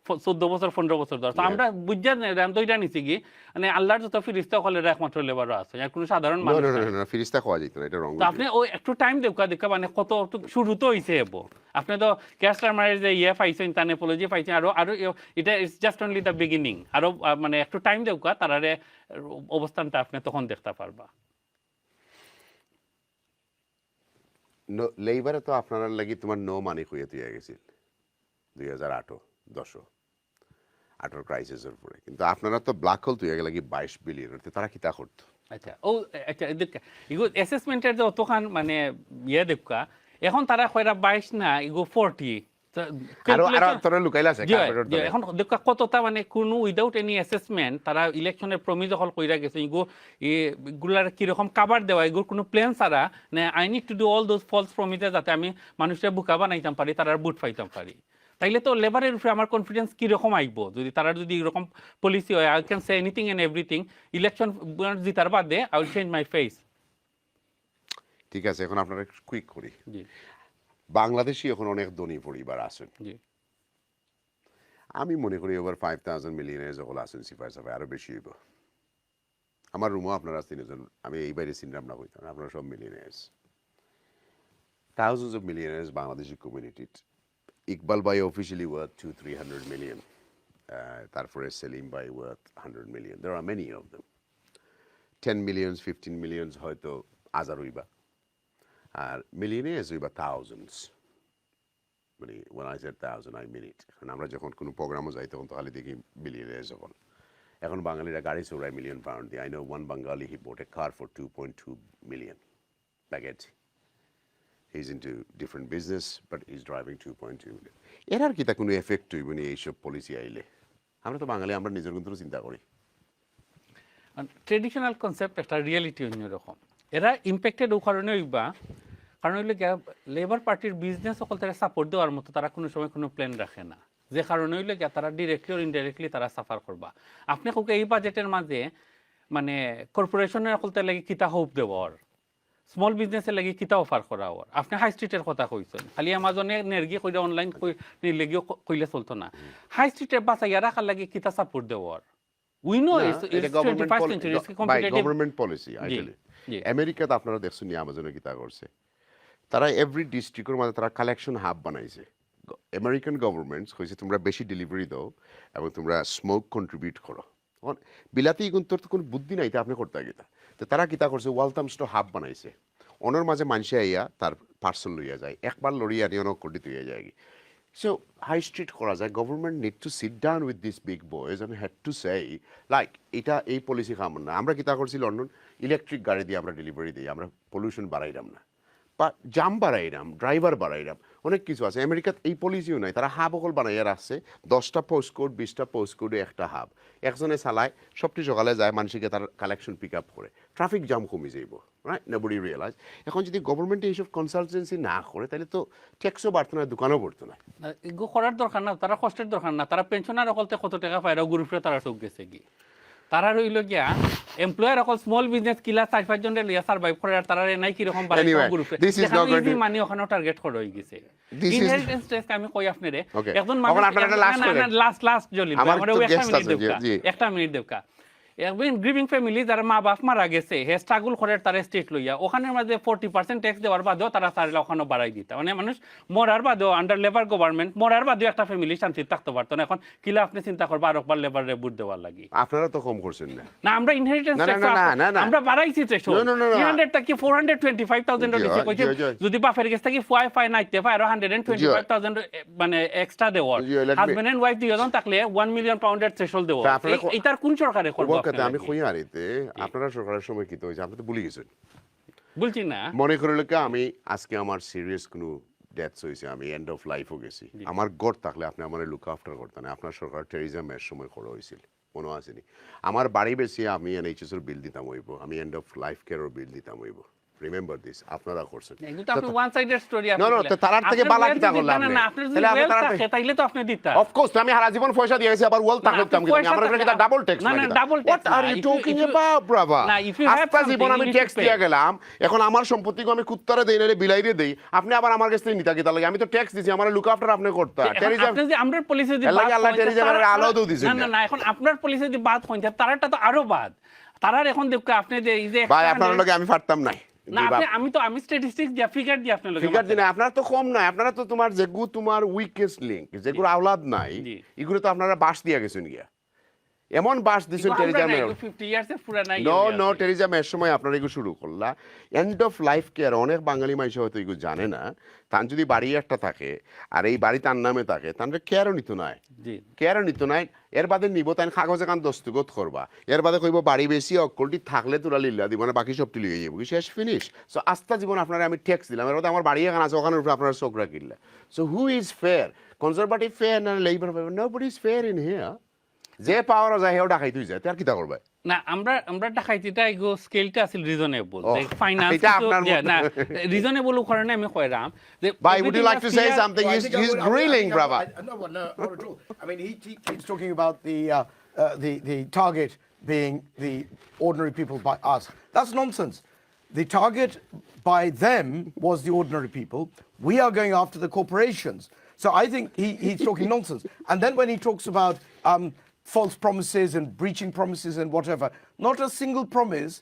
C: 14 বছর 15 বছর ধরে তো আমরা বুঝছেন না দইটা নিছি কি মানে আল্লাহর যত ফেরেশতা হলেরা একমাত্র লেবারও আছে আর কোনো সাধারণ মানুষ
A: না ফেরেশতা কোয়া যাইতো না এটা রং
C: তো আপনি ওই একটু টাইম দেখা মানে কত শুরু তো হইছে এবো আপনি তো ক্যাস্টারমারের যে ইয়ে পাইছেন তার অ্যাপোলজি পাইছেন আরো এটা it's just only the beginning আরো মানে একটু টাইম দেউকা তারারে অবস্থানটা আপনি তখন দেখতে পারবা
A: লেবারে তো আপনারা লাগি তোমার নো মানি হয়ে তুই গেছিল 2008 ক্রাইসিসের পরে কিন্তু আপনারা তো ব্ল্যাক হোল তুই লাগি 22 বিলিয়ন তারা কি তা করতো
C: আচ্ছা ও আচ্ছা এগুলো অ্যাসেসমেন্টের যে অতখান মানে ইয়ে দেখা এখন তারা কয়রা 22 না এগো 40 এখন দেখা কতটা মানে কোনো উইদাউট এনি অ্যাসেসমেন্ট তারা ইলেকশনের প্রমিস দখল কইরা গেছে এগুলার কিরকম কাভার দেওয়া এগুলোর কোনো প্ল্যান ছাড়া না I need to do all those false promises যাতে আমি মানুষের বুকা বানাইতাম পারি তারা বুট পাইতাম পারি তাইলে তো লেবারের উপরে আমার কনফিডেন্স কিরকম আইব যদি তারা যদি এরকম পলিসি হয় I can say anything and everything election জিতার বাদে I will change my face
A: ঠিক আছে এখন আপনারা কুইক করি বাংলাদেশি এখন অনেক ধনী পরিবার আছেন আমি মনে করি ওভার 5,000 মিলিয়নের যখন আছেন সিফার সাফাই আরো বেশি হইব আমার রুমও আপনারা তিনজন আমি এই বাইরে চিনলাম না কইতাম আপনারা সব মিলিয়নার্স thousands of millionaires Bangladeshi community Iqbal Bhai officially worth 200-300 million তারপরে Selim Bhai worth 100 million there are many of them 10 millions 15 millions হয়তো হাজার হইবা আর মিলিয়নিয়ার্স হইবা থাউজেন্ডস মানে when I said thousand I mean it কারণ আমরা যখন কোনো প্রোগ্রামে যাই তখন তো খালি দেখি মিলিয়নিয়ার্স যখন এখন বাঙালিরা গাড়ি চড়ায় মিলিয়ন পাউন্ড দিয়ে I know one Bengali he bought a car for 2.2 million baggage he's into different business but he's driving 2.2 million এর আর কি তা কোনো এফেক্ট হইব না এইসব পলিসি আইলে আমরা তো বাঙালি আমরা নিজের কিন্তু চিন্তা করি
C: ট্রেডিশনাল কনসেপ্ট একটা রিয়েলিটি অন্যরকম এরা ইম্প্যাক্টেড ও কারণে হইবা কারণ হইলে লেবার পার্টির বিজনেস সকল তারা সাপোর্ট দেওয়ার মতো তারা কোনো সময় কোনো প্ল্যান রাখে না যে কারণে হইলে তারা ডিরেক্টলি আর ইনডাইরেক্টলি তারা সাফার করবা আপনি কাউকে এই বাজেটের মাঝে মানে কর্পোরেশনের সকল তার লাগি কিতা হোপ দেওয়ার স্মল বিজনেসের লাগি কিতা অফার করা ওর আপনি হাই স্ট্রিটের কথা কইছেন খালি আমাজনে নেরগি কইরা অনলাইন নিলেগিও কইলে চলতো না হাই স্ট্রিটের বাচ্চা রাখার লাগি কিতা সাপোর্ট দেওয়ার we know it's 25th century it's competitive
A: government policy ideally আমেরিকাতে আপনারা দেখছেন নি আমাজনে কিতা করছে তারা এভরি ডিস্ট্রিক্টের মধ্যে তারা কালেকশন হাব বানাইছে আমেরিকান গভর্নমেন্টস কইছে তোমরা বেশি ডেলিভারি দাও এবং তোমরা স্মোক কন্ট্রিবিউট করো বিলাতি কিন্তু তো কোনো বুদ্ধি নাই তা আপনি করতে গেতা তো তারা কিতা করছে ওয়ালথামস্ট হাব বানাইছে অনর মাঝে মানুষে আইয়া তার পার্সেল লইয়া যায় একবার লড়িয়া নিয়ে অনেক কোটি তুইয়া যায় সো হাই স্ট্রিট করা যায় government need to sit down with this big boys and had to say like এটা এই পলিসি কাম না আমরা কিতা করছি লন্ডন ইলেকট্রিক গাড়ি দিয়ে আমরা ডেলিভারি দিই আমরা পলিউশন বাড়াইলাম না বা জাম বাড়াইলাম ড্রাইভার বাড়াইলাম অনেক কিছু আছে আমেরিকাত এই পলিসিও নাই তারা হাব অকল বানাইয়া রাখছে 10টা পোস্ট কোড 20টা পোস্ট কোডে একটা হাব একজনে চালায় সবটি সকালে যায় মানুষকে তার কালেকশন পিক আপ করে ট্রাফিক জাম কমে যাইব রাইট নবডি রিয়েলাইজ এখন যদি গভর্নমেন্টে এইসব কনসালটেন্সি না করে তাহলে তো ট্যাক্সও বাড়তো না দোকানও পড়তো না
C: এগুলো করার দরকার না তারা কষ্টের দরকার না তারা পেনশনার অকলতে কত টাকা পায় গ্রুপে তারা ঠক গেছে কি তারা রইল গিয়া এমপ্লয়ার অকল স্মল বিজনেস কিলা 4-5 জনের লিয়া সার্ভাইভ করে আর তারা নাই কি রকম বাড়াই গ্রুপে ইজি মানি ওখানে টার্গেট করা হয়ে গেছে ইনহেরিটেন্স ট্যাক্স আমি কই আপনারে একজন মানুষ লাস্ট জলি আমরা একটা মিনিট দেবকা একদিন গ্রিভিং ফ্যামিলি যারা মা বাপ মারা গেছে হে স্ট্রাগল করে তারা স্টেট লইয়া ওখানের মাঝে 40% ট্যাক্স দেওয়ার বাদেও তারা সারলা ওখানে বাড়াই দিতা মানে মানুষ মরার বাদেও আন্ডার লেবার গভর্নমেন্ট মরার বাদেও একটা ফ্যামিলি শান্তি থাকতে পারতো না এখন কিলা আপনি চিন্তা করবা আর একবার লেবার রেবুট দেওয়ার লাগি
A: আপনারা তো কম করছেন না
C: না আমরা ইনহেরিটেন্স ট্যাক্স আমরা বাড়াইছি তো 300 থেকে 425,000 দিছি কইছে যদি বাপের কাছ থেকে 5 নাইতে পায় আর 125,000 মানে এক্সট্রা দেওয়ার হাজবেন্ড এন্ড ওয়াইফ দুইজন থাকলে 1 মিলিয়ন পাউন্ডের থ্রেশহোল্ড দেওয়ার এটার কোন সরকারে করবে
A: আমি কই আরিতে আপনারা সরকারের সময় কি তো হইছে আপনি তো ভুলে গেছেন
C: বলছি না
A: মনে করে লোকে আমি আজকে আমার সিরিয়াস কোনো ডেথস হয়েছে আমি এন্ড অফ লাইফও গেছি আমার গড় থাকলে আপনি আমার লুক আফটার করতেন আপনার সরকার টেরিজমের সময় করা হয়েছিল মনে আসেনি আমার বাড়ি বেশি আমি এনএইচএস এর বিল দিতাম হইব আমি এন্ড অফ লাইফ কেয়ারের বিল দিতাম হইব রিমেম্বার দিস আপনারা করছেন
C: এগুলো তো আপনি ওয়ান সাইডেড স্টোরি
A: নো তো তারার থেকে বালা কিটা করলাম
C: না আপনি যদি ওয়েল থাকে তাইলে তো আপনি দিতা
A: অফ কোর্স আমি সারা জীবন পয়সা দিয়েছি আবার ওয়েল থাকতাম কিন্তু আমরা এটা ডাবল ট্যাক্স
C: না double tax
A: what are you talking about ব্রাভা আস্তা জীবন আমি ট্যাক্স দিয়া গেলাম এখন আমার সম্পত্তিকে আমি কুত্তারে দেই না বিলাইরে দেই আপনি আবার আমার কাছে নিতা কি তার লাগে আমি তো ট্যাক্স দিছি আমার লুক আফটার আপনি করতে টেরিজম
C: আপনি যে আমরার পলিসি দি
A: আল্লাহ টেরিজমের আলো দাও দিছেন
C: না এখন আপনার পলিসি দি বাদ হইছে তারটা তো আরো বাদ তারার এখন দেখো আপনি যে এই যে
A: ভাই আপনার লগে আমি পারতাম না
C: না আমি স্ট্যাটিস্টিক্স দিয়া ফিগার দি আপনার লগে
A: ফিগার দিন আপনারা তো কম না আপনারা তো তোমার উইকেস্ট লিংক যেগুলো আওলাদ নাই এগুলো তো আপনারা বাস দিয়া গেছেন গিয়া এমন বাস দিছেন টেরিজমের
C: 50 ইয়ার্সের পুরানা
A: নো টেরিজমের সময় আপনারা এগুলো শুরু করলা এন্ড অফ লাইফ কেয়ার অনেক বাঙালি মানুষ হয়তো এগুলো জানে না তার যদি বাড়ি একটা থাকে আর এই বাড়ি তার নামে থাকে তাহলে কেয়ারও নিত নাই কেয়ারও নিত নাই এর বাদে নিব তাই কাগজে কান দস্তখত করবা এর বাদে কইব বাড়ি বেশি অকলটি থাকলে তোরা লিল্লা দিব না বাকি সবটি লিয়ে যাবো শেষ ফিনিশ সো আস্তা জীবন আপনারা আমি ট্যাক্স দিলাম এর বাদে আমার বাড়ি এখানে আছে ওখানের উপরে আপনারা চোখ রাখিলা so who is fair Conservative fair না Labour fair nobody is fair in here যে পাওয়ার যায় হেও ডাকাই তুই যায় তার কিটা করবে
C: না আমরা ডাকাইতিটা এগো স্কেলটা আছিল রিজনেবল ফাইনান্স না রিজনেবল কারণে আমি কইরাম যে
A: Why would you like to say something? He's grilling, brother.
J: No, not at all. I mean, he keeps talking about the target being the ordinary people by us. That's nonsense. The target by them was the ordinary people. We are going after the corporations. So I think he's talking nonsense. And then when he talks about false promises and breaching promises and whatever, not a single promise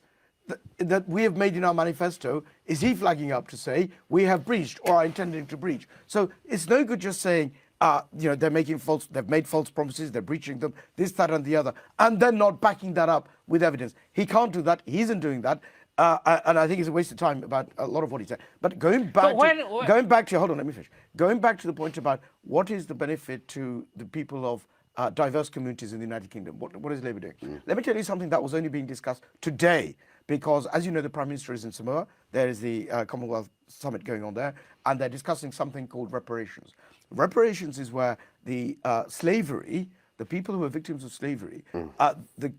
J: that we have made in our manifesto is he flagging up to say we have breached or are intending to breach. So it's no good just saying they've made false promises, they're breaching them, this, that, and the other, and then not backing that up with evidence. He can't do that. He isn't doing that. and I think it's a waste of time about a lot of what he said. But going back, going back to hold on, let me finish. Going back to the point about what is the benefit to the people of diverse communities in the United Kingdom. What is Labour doing? Let me tell you something that was only being discussed today, because as you know, the Prime Minister is in Samoa. There is the Commonwealth Summit going on there, and they're discussing something called reparations. Reparations is where the slavery, the people who were victims of slavery, the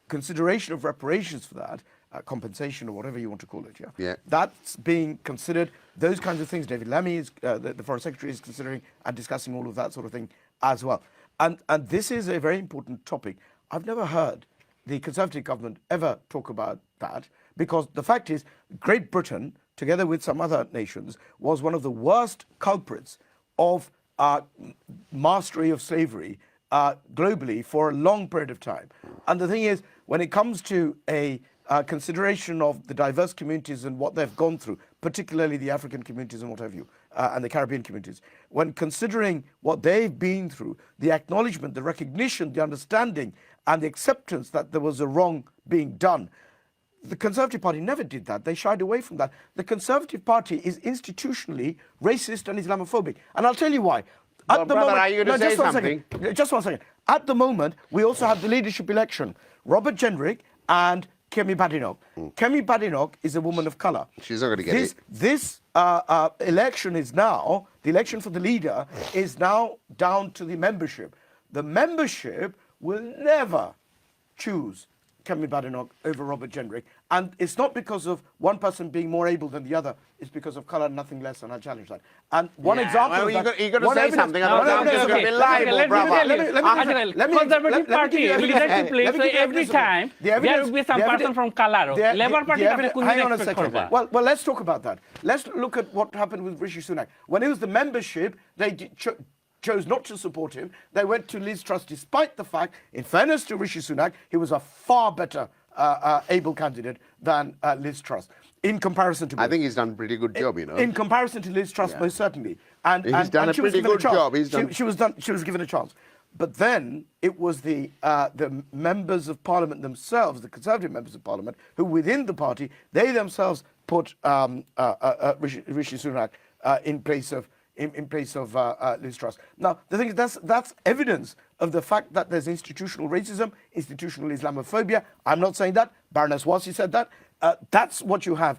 J: consideration of reparations for that, compensation or whatever you want to call it, that's being considered. Those kinds of things. David Lammy, the Foreign Secretary, is considering and discussing all of that sort of thing as well. And this is a very important topic. I've never heard the Conservative government ever talk about that, because the fact is Great Britain, together with some other nations, was one of the worst culprits of mastery of slavery globally for a long period of time. And the thing is, when it comes to a consideration of the diverse communities and what they've gone through, particularly the African communities and what have you, and the Caribbean communities, when considering what they've been through, the acknowledgement, the recognition, the understanding, and the acceptance that there was a wrong being done, the Conservative Party never did that. They shied away from that. The Conservative Party is institutionally racist and Islamophobic. And I'll tell you why.
A: Well, brother, are you going to say something?
J: Just 1 second. At the moment, we also have the leadership election. Robert Jenrick and Kemi Badenoch. Kemi Badenoch is a woman of colour.
A: She's not going to get it.
J: This election is now, the election for the leader is now down to the membership. The membership will never choose Kemi Badenoch over Robert Jenrick. And it's not because of one person being more able than the other. It's because of colour, nothing less, and I challenge that. And one example of that...
A: You're going to say something.
C: Conservative Party leadership place, so every time there will be some person from colour. Labour Party,
J: hang on a second. Well, let's talk about that. Let's look at what happened with Rishi Sunak. When it was the membership, they chose not to support him. They went to Liz Truss, despite the fact, in fairness to Rishi Sunak, he was a far better able candidate than Liz Truss. In comparison to...
A: I think he's done a pretty good job, you know.
J: In comparison to Liz Truss, most certainly. And
A: he's done a pretty good job.
J: She was given a chance. But then it was the members of Parliament themselves, the Conservative members of Parliament, who within the party, they themselves put Rishi Sunak in place of Liz Truss. Now, the thing is, that's evidence of the fact that there's institutional racism, institutional Islamophobia. I'm not saying that. Baroness Wasi said that. That's what you have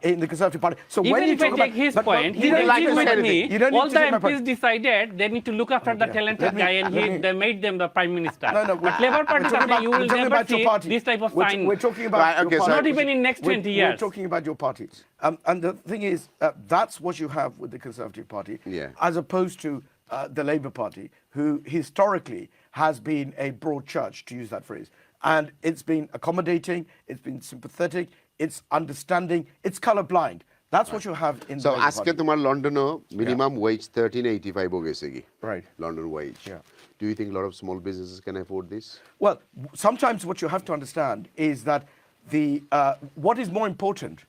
J: in the Conservative Party. So
C: even
J: when you
C: if I take his point, he agrees with me. All the MPs decided they need to look after the talented guy, and they made them the Prime Minister. But Labour Party, you will never see this type of sign.
J: We're talking about
C: not even in next 20 years.
J: We're talking about your party. And the thing is, that's what you have with the Conservative Party, as opposed to the Labour Party, who historically has been a broad church, to use that phrase. And it's been accommodating, it's been sympathetic, it's understanding, it's colourblind. That's what you have in the Labour Party.
A: So, aske tomar London minimum wage 1385 ho geche ki.
J: Right.
A: London wage. Do you think a lot of small businesses can afford this?
J: Well, sometimes what you have to understand is that what is more important,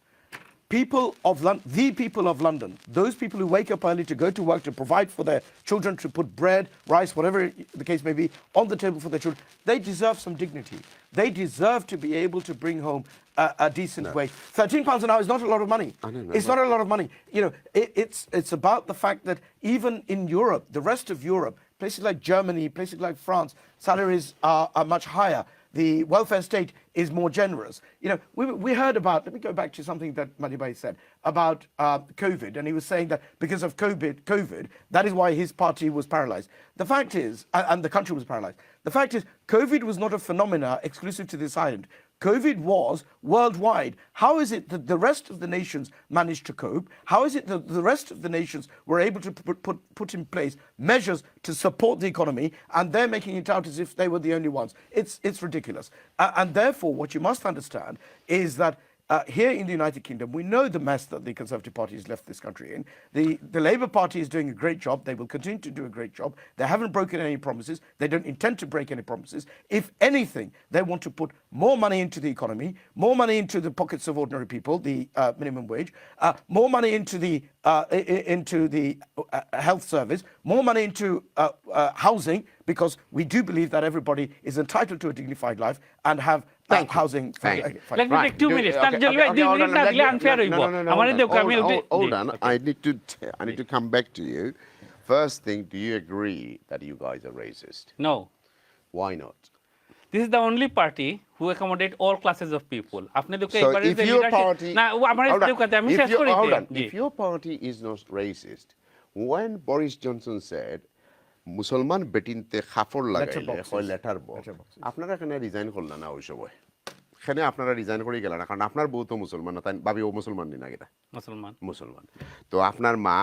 J: the people of London, those people who wake up early to go to work, to provide for their children, to put bread, rice, whatever the case may be, on the table for their children, they deserve some dignity. They deserve to be able to bring home a decent wage. £13 an hour is not a lot of money. It's not a lot of money. You know, it's about the fact that even in Europe, the rest of Europe, places like Germany, places like France, salaries are much higher. The welfare state is more generous. You know, we heard about, let me go back to something that Madhibai said about COVID, and he was saying that because of COVID, that is why his party was paralyzed. The fact is, and the country was paralyzed, the fact is, COVID was not a phenomena exclusive to this island. COVID was worldwide. How is it that the rest of the nations managed to cope? How is it that the rest of the nations were able to put in place measures to support the economy, and they're making it out as if they were the only ones? It's ridiculous. And therefore, what you must understand is that here in the United Kingdom, we know the mess that the Conservative Party has left this country in. The Labour Party is doing a great job. They will continue to do a great job. They haven't broken any promises. They don't intend to break any promises. If anything, they want to put more money into the economy, more money into the pockets of ordinary people, the minimum wage, more money into the health service, more money into housing, because we do believe that everybody is entitled to a dignified life and have housing.
A: Thank you.
J: Okay, fine.
C: Let me take 2 minutes. তার জন্য দুই minute না দিলে unfair হইব। আমারে দেখো আমি
A: Hold on. I need to come back to you. First thing, do you agree that you guys are racist?
C: No.
A: Why not?
C: This is the only party who accommodate all classes of people. আপনি দেখো
A: So
C: এবারে
A: if
C: যে
A: your
C: leadership-
A: party,
C: না আমার
A: hold on.
C: দেখো আমি
A: If
C: শেষ
A: you-
C: করি
A: hold on.
C: G
A: If your party is not racist, when Boris Johnson said মুসলমান বেটিনতে খাফড় লাগাইলে হয় লেটার বক্স, আপনারা এখানে রিজাইন করলেন না ওই সময়? এখানে আপনারা রিজাইন করে গেলেন না, কারণ আপনার বউ তো মুসলমান না, তাই ভাবি ও মুসলমান নি না এটা মুসলমান। তো আপনার মা,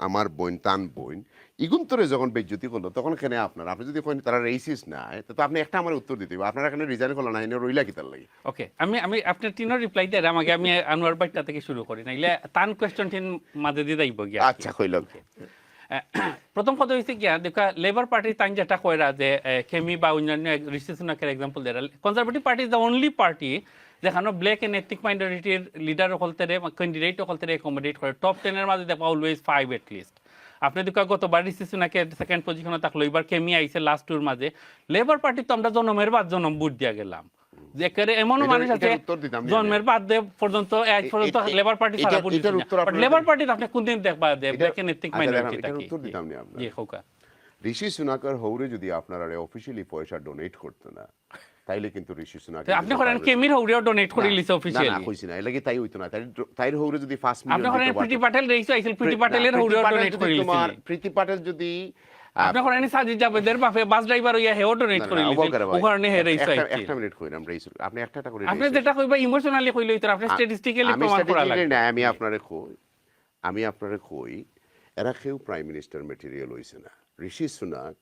A: আমার বোন, তান বোন ইগুন্তরে যখন বেজ্জতি করলো, তখন এখানে আপনি যদি করেন তারা রেসিস্ট না, তো আপনি একটা আমার উত্তর দিতে হবে, আপনারা এখানে রিজাইন করলেন না, এনে রইলা কি তার লাগে?
C: ওকে, আমি আপনার তিনর রিপ্লাই দেন আমাকে, আমি আনোয়ার বাইটা থেকে শুরু করি, নাইলে তান কোয়েশ্চন টিন মাঝে দিয়ে যাইব গিয়া।
A: আচ্ছা কইলাম।
C: প্রথম কথা হয়েছে গিয়া দেখা লেবার পার্টি তাই যেটা কয়রা যে কেমি বা অন্যান্য ঋষি সুনাকের এক্সাম্পল দেয়, Conservative party is the only party যেখানে ব্ল্যাক এন্ড এথনিক মাইনরিটির লিডার হলতেরে ক্যান্ডিডেট হলতেরে অ্যাকোমোডেট করে। টপ 10 এর মাঝে দেখা অলওয়েজ 5 এট লিস্ট। আপনি দেখা গতবার ঋষি সুনাকের সেকেন্ড পজিশনে থাকলো, এবার কেমি আইছে লাস্ট টুর মাঝে। লেবার পার্টি তো আমরা জন্মের বাদ জন্ম বুট দিয়া গেলাম, যে এমনও মানুষ আছে জন্মের বাদ দিয়ে পর্যন্ত লেবার পার্টি সারা বুট দিচ্ছে, বাট লেবার পার্টি আপনি কোনদিন দেখবা যে ব্ল্যাক এন্ড এথনিক মাইনরিটি থাকে।
A: উত্তর দিতাম না আপনার।
C: জি হোকা
A: ঋষি সুনাকের হৌরে যদি আপনারা অফিশিয়ালি পয়সা ডোনেট করতে না, তাইলে কিন্তু ঋষি সুনাক
C: আপনি করেন কেমির হৌরেও ডোনেট করে লিছে অফিশিয়ালি।
A: না কইছি না, এর লাগি তাই হইতো না। তাইর হৌরে যদি 5 মিলিয়ন
C: আপনি করেন প্রীতি পাটেল রেইছো আইছিল, প্রীতি পাটেলের হৌরেও ডোনেট করে লিছে।
A: তোমার প্রীতি পাটেল যদি
C: আপনি করেন সাজিদ জাবেদের বাপে বাস ড্রাইভার হইয়া হেও ডোনেট করে লিছে, ও কারণে হে রেইছো আইছিল।
A: একটা মিনিট কইরাম রেইছো, আপনি একটা করে
C: আপনি যেটা কইবা ইমোশনালি কইলে হইতো, আপনি স্ট্যাটিস্টিক্যালি প্রমাণ করা লাগে
A: না। আমি আপনারে কই এরা কেউ প্রাইম মিনিস্টার ম্যাটেরিয়াল হইছে না। ঋষি সুনাক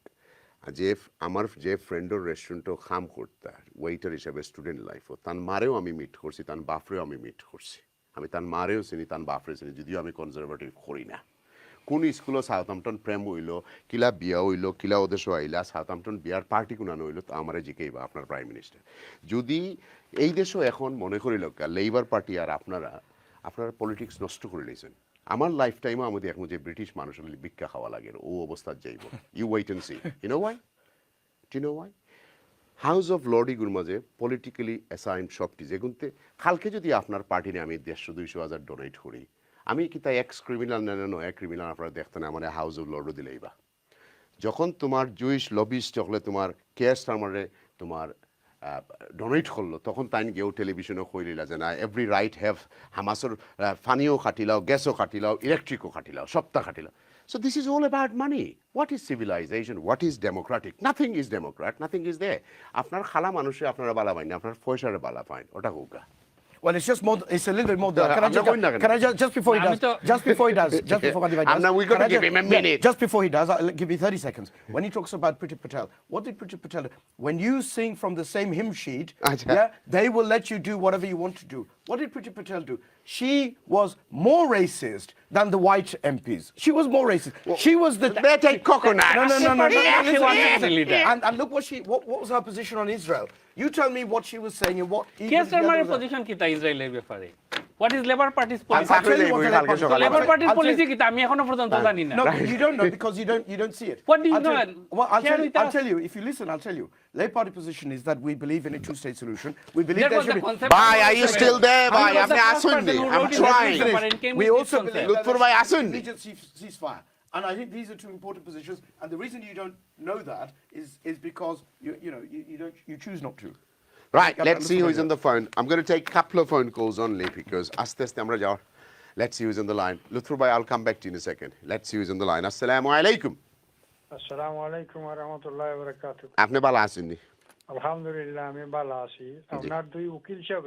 A: যে আমার যে ফ্রেন্ডর রেস্টুরেন্টও কাম করতা ওয়েটার হিসাবে স্টুডেন্ট লাইফও, তার মারেও আমি মিট করছি, তার বাপরেও আমি মিট করছি। আমি তার মারেও চিনি, তার বাপরে চিনি, যদিও আমি কনজারভেটিভ করি না। কোন স্কুলও সাউথহ্যাম্পটন প্রেম হইল, কিলা বিয়া হইল, কিলা ওদেশও আইলা, সাউথহ্যাম্পটন বিয়ার পার্টি কোনানো হইল, তো আমারে জিকেইবা আপনার প্রাইম মিনিস্টার। যদি এই দেশও এখন মনে করিল লেবার পার্টি আর আপনারা পলিটিক্স নষ্ট করে নিয়েছেন। আমার লাইফ টাইমে আমাদের এখন যে ব্রিটিশ মানুষের ভিক্ষা খাওয়া লাগে ও অবস্থা যাইব। You wait and see. You know why? House of Lord ইগুর মাঝে পলিটিক্যালি অ্যাসাইন্ড সবটি যেগুনতে কালকে যদি আপনার পার্টি নিয়ে আমি 150-200 ডোনেট করি, আমি কি তাই এক্স ক্রিমিনাল না এক ক্রিমিনাল আপনারা দেখতেন আমার হাউস অফ লর্ডও দিলেইবা। যখন তোমার জুইশ লবিস্ট হলে তোমার কেয়ার স্টারমারে তোমার ডোনেট করলো, তখন তাই গেও টেলিভিশনও কইলিলা যে না এভরি রাইট হ্যাভ হামাসর পানিও কাটিলাও, গ্যাসও কাটিলাও, ইলেকট্রিকও কাটিলাও, সপ্তাহ কাটিলাও। So this is all about money. What is civilization? What is democratic? Nothing is democrat. Nothing is there. আপনার খালা মানুষে আপনারা বালা পাইন, আপনার পয়সারে বালা পাইন, ওটা হোকা।
J: Well, it's just more. It's a little bit more. Can I just before he does? Just before he does. Just before he does.
A: Now we're going to give him a minute.
J: Just before he does, I'll give you 30 seconds. When he talks about Priti Patel, what did Priti Patel do? When you sing from the same hymn sheet, yeah, they will let you do whatever you want to do. What did Priti Patel do? She was more racist than the white MPs. She was more racist. She was the.
A: They take coconut.
J: No.
C: Listen.
J: And look what was her position on Israel. You tell me what she was saying and what.
C: Keir স্টারমারের position কি তা ইসরায়েলের ব্যাপারে? What is Labour Party's policy?
J: I'll tell you what
C: Labour Party's policy কি তা আমি এখনো পর্যন্ত জানি না।
J: No, you don't know because you don't see it.
C: What do you know?
J: Well, I'll tell you. If you listen, I'll tell you. Labour Party position is that we believe in a two-state solution. We believe there should be.
A: Bye, are you still there? Bye, আপনি আসুন নি। I'm trying.
J: We also believe
A: Lutfur ভাই আসুন নি।
J: immediate ceasefire. And I think these are two important positions. And the reason you don't know that is because you choose not to.
A: Right, let's see who's on the phone. I'm going to take a couple of phone calls only because let's see who's on the line. Lutfur bhai, I'll come back to you in a second. Let's see who's on the line. Assalamu alaikum.
K: Assalamu alaikum wa rahmatullahi wa barakatuh.
A: আপনি ভালো আছেন নি?
K: আলহামদুলিল্লাহ আমি ভালো আছি। আপনার দুই উকিল সাহেব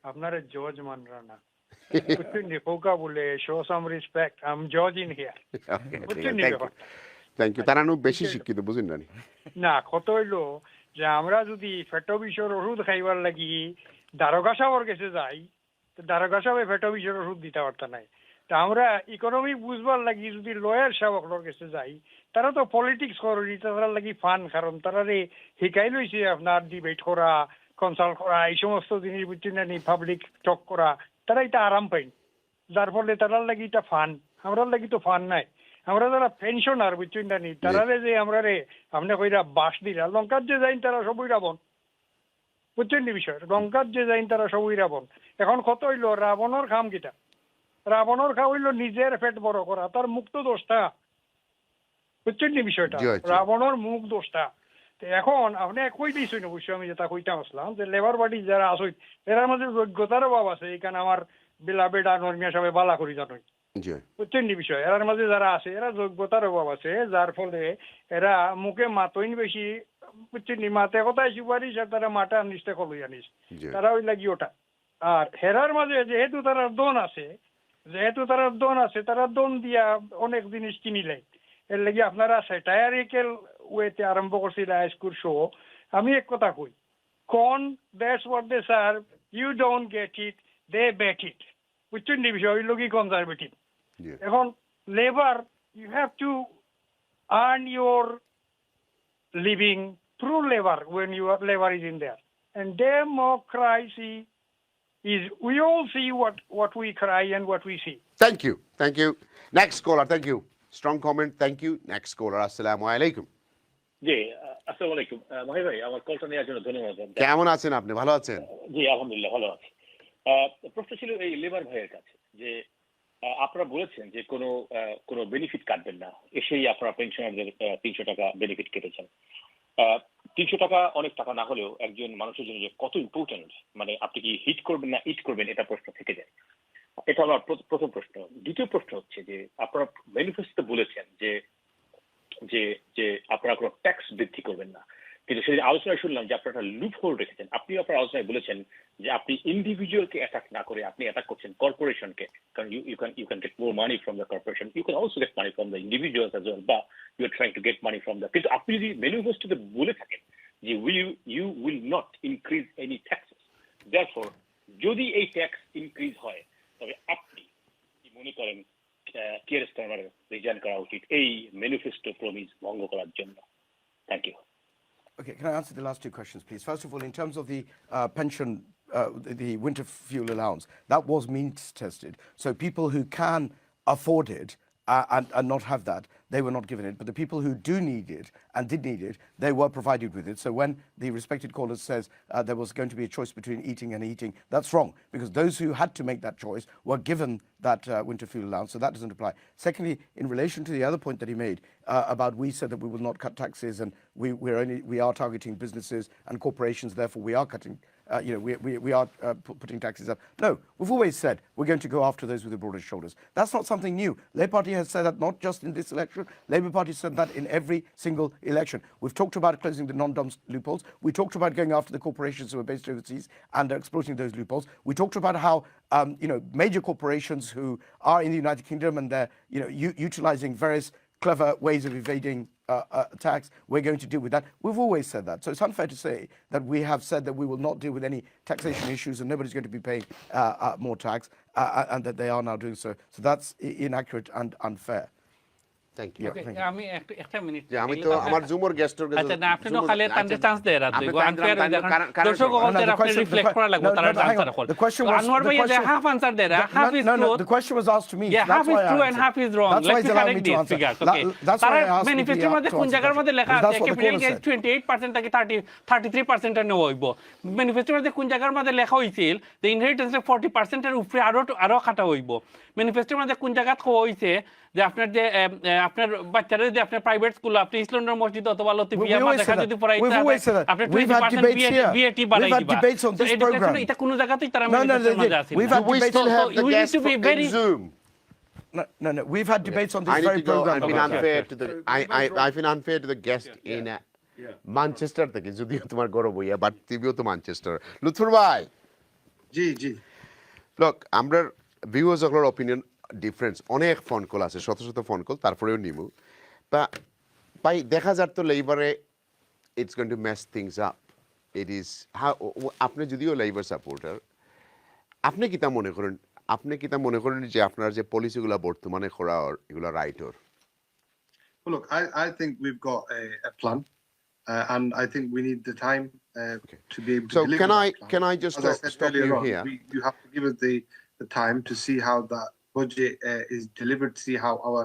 K: আপনার জজ মানরা না। বুঝছেন কোকা বলে show some respect. I'm judge in here.
A: Thank you. তারা বেশি শিক্ষিত বুঝেন না?
K: না কত হইলো যে আমরা যদি ফেটো বিষর ওষুধ খাইবার লাগি দারোগা সাহেবের কাছে যাই, তো দারোগা সাহেব ফেটো বিষর ওষুধ দিতে পারত নাই। তা আমরা ইকোনমিক বুঝবার লাগি যদি লয়ার সাহেবের কাছে যাই, তারা তো পলিটিক্স করি, তারা লাগি ফান, কারণ তারা শিখাই লইছে আপনার ডিবেট করা, কনসাল্ট করা, এই সমস্ত জিনিস বুঝছেন না, পাবলিক টক করা, তারা এটা আরাম পাই, যার ফলে তারার লাগি এটা ফান। আমরার লাগি তো ফান নাই। আমরা যারা পেনশনার বুঝছেন না নি, তারা যে আমরা আপনি কইরা বাস দিলা লঙ্কার যে যাই তারা সবই রাবণ বুঝছেন নি বিষয় লঙ্কার যে যাইন তারা সবই রাবণ এখন কত হইলো রাবণের খাম কিটা রাবণের খা হইলো নিজের পেট বড় করা তার মুক্ত দোষটা বুঝছেন নি বিষয়টা
A: জি, জি।
K: রাবণের মুখ দোষটা তো এখন আপনি কই দিয়েছেন অবশ্যই আমি যেটা কইতাম আসলাম যে লেবার পার্টি যারা আসই এর মধ্যে যোগ্যতার অভাব আছে এখানে আমার বেলা নর্মিয়া সবাই বালা করি জানোই
A: জি
K: বুঝছেন নি বিষয় এর মাঝে যারা আছে এরা যোগ্যতার অভাব আছে যার ফলে এরা মুখে মাতইন বেশি বুঝছেন নি মাতে কথায় সুপারিশ আর তারা মাটা নিশ্চয় কলই আনিস
A: জি
K: তারা ওই লাগি ওটা আর হেরার মাঝে যেহেতু তারা দন আছে তারা দন দিয়া অনেক জিনিস কিনিলে এর লাগি আপনারা স্যাটায়ারিক্যাল ওয়েতে আরম্ভ করছিল হাইস্কুল শো আমি এক কথা কই কোন that's what they sir you don't get it they bet it বুঝছেন নি বিষয় ওই লোকই কনজারভেটিভ
A: জি
K: এখন Labour you have to earn your living through labour when your labor is in there and democracy is we all see what we cry and what we see.
A: Thank you. Next caller, thank you. Strong comment, thank you. Next caller, assalamu alaikum.
L: জি আসসালামু আলাইকুম মাহি ভাই আমার কলটা নেওয়ার জন্য ধন্যবাদ
A: কেমন আছেন আপনি? ভালো আছেন?
L: জি আলহামদুলিল্লাহ ভালো আছি প্রশ্ন ছিল এই লেবার ভাইয়ের কাছে যে আপনারা বলেছেন যে কোনো বেনিফিট কাটবেন না এসেই আপনারা পেনশনারদের 300 টাকা বেনিফিট কেটেছেন 300 টাকা অনেক টাকা না হলেও একজন মানুষের জন্য যে কত ইম্পর্টেন্ট মানে আপনি কি হিট করবেন না ইট করবেন এটা প্রশ্ন থেকে যায় এটা আমার প্রথম প্রশ্ন দ্বিতীয় প্রশ্ন হচ্ছে যে আপনারা ম্যানিফেস্টোতে বলেছেন যে যে যে আপনারা কোনো ট্যাক্স বৃদ্ধি করবেন না কিন্তু সেই আলোচনায় শুনলাম যে আপনারা একটা লুপ হোল রেখেছেন আপনি আপনার আলোচনায় বলেছেন যে আপনি ইন্ডিভিজুয়ালকে অ্যাটাক না করে আপনি অ্যাটাক করছেন কর্পোরেশনকে কারণ you can get more money from the corporation you can also get money from the individuals as well বা you are trying to get money from the কিন্তু আপনি যদি ম্যানিফেস্টোতে বলে থাকেন যে you will not increase any taxes therefore যদি এই ট্যাক্স ইনক্রিজ হয় তবে আপনি কি মনে করেন কিয়ার স্টারমার রিজাইন করা উচিত এই ম্যানিফেস্টো প্রমিস ভঙ্গ করার জন্য thank you
J: Okay, can I answer the last two questions, please? First of all, in terms of the pension, the winter fuel allowance, that was means tested. So people who can afford it and not have that, they were not given it. But the people who do need it and did need it, they were provided with it. So when the respected caller says there was going to be a choice between eating and eating, that's wrong, because those who had to make that choice were given that winter fuel allowance, so that doesn't apply. Secondly, in relation to the other point that he made about we said that we will not cut taxes and we are targeting businesses and corporations, therefore we are cutting, we are putting taxes up. No, we've always said we're going to go after those with the broadest shoulders. That's not something new. Labour Party has said that not just in this election. Labour Party said that in every single election. We've talked about closing the non-doms loopholes. We talked about going after the corporations who are based overseas and exploiting those loopholes. We talked about how major corporations who are in the United Kingdom and they're utilising various clever ways of evading tax, we're going to deal with that. We've always said that. So it's unfair to say that we have said that we will not deal with any taxation issues and nobody's going to be paying more tax and that they are now doing so. So that's inaccurate and unfair.
A: Thank you.
C: Okay, আমি একটা minute
A: যে আমি তো আমার জুমর গেস্টর
C: আচ্ছা না আপনি no খালি তানতে চান্স দেয় রাত দুই আনফেয়ার দর্শক হলতে আপনি রিফ্লেক্ট করা লাগবে তার আনসার হল আনোয়ার ভাই যে হাফ আনসার দেয় half is true
J: the question was asked to me.
C: Yeah, half is true and half is wrong. Let's correct these figures. Okay. তারা ম্যানিফেস্টোর মধ্যে কোন জায়গার মধ্যে লেখা আছে ক্যাপিটাল গেইন 28% থেকে 33% এর নেওয়া হইব ম্যানিফেস্টোর মধ্যে কোন জায়গার মধ্যে লেখা হইছিল যে ইনহেরিটেন্স 40% এর উপরে আরো খাটা হইব ম্যানিফেস্টোর মধ্যে কোন জায়গা কোয়া হইছে যে আপনার বাচ্চারা যদি আপনার প্রাইভেট স্কুল আপনি ইসলামের মসজিদ অথবা লতিফিয়া মাদ্রাসা যদি পড়াইতে আপনি 20% VAT বাড়াই দিবা এটা কোন জায়গাতেই তারা ম্যানিফেস্টোর মধ্যে আছে you need to be very
J: No, we've had debates on this very program.
A: I've been unfair to the guest in Manchester থেকে যদিও তোমার গর্ব হইয়া বাট তুমিও তো ম্যানচেস্টার লুৎফর ভাই
I: জি
A: লোক আমরা ভিউয়ার্স অফ অপিনিয়ন ডিফারেন্স অনেক ফোন কল আছে শত শত ফোন কল তারপরেও নিমু বা ভাই দেখা যার তো লেবারে it's going to mess things up it is আপনি যদিও লেবার সাপোর্টার আপনি কিতা মনে করেন যে আপনার যে পলিসিগুলো বর্তমানে করা এগুলো right or
I: Look, I think we've got a plan, and I think we need the time to be able to deliver that plan.
A: Can I just stop you here?
I: You have to give us the time to see how that budget is delivered, see how our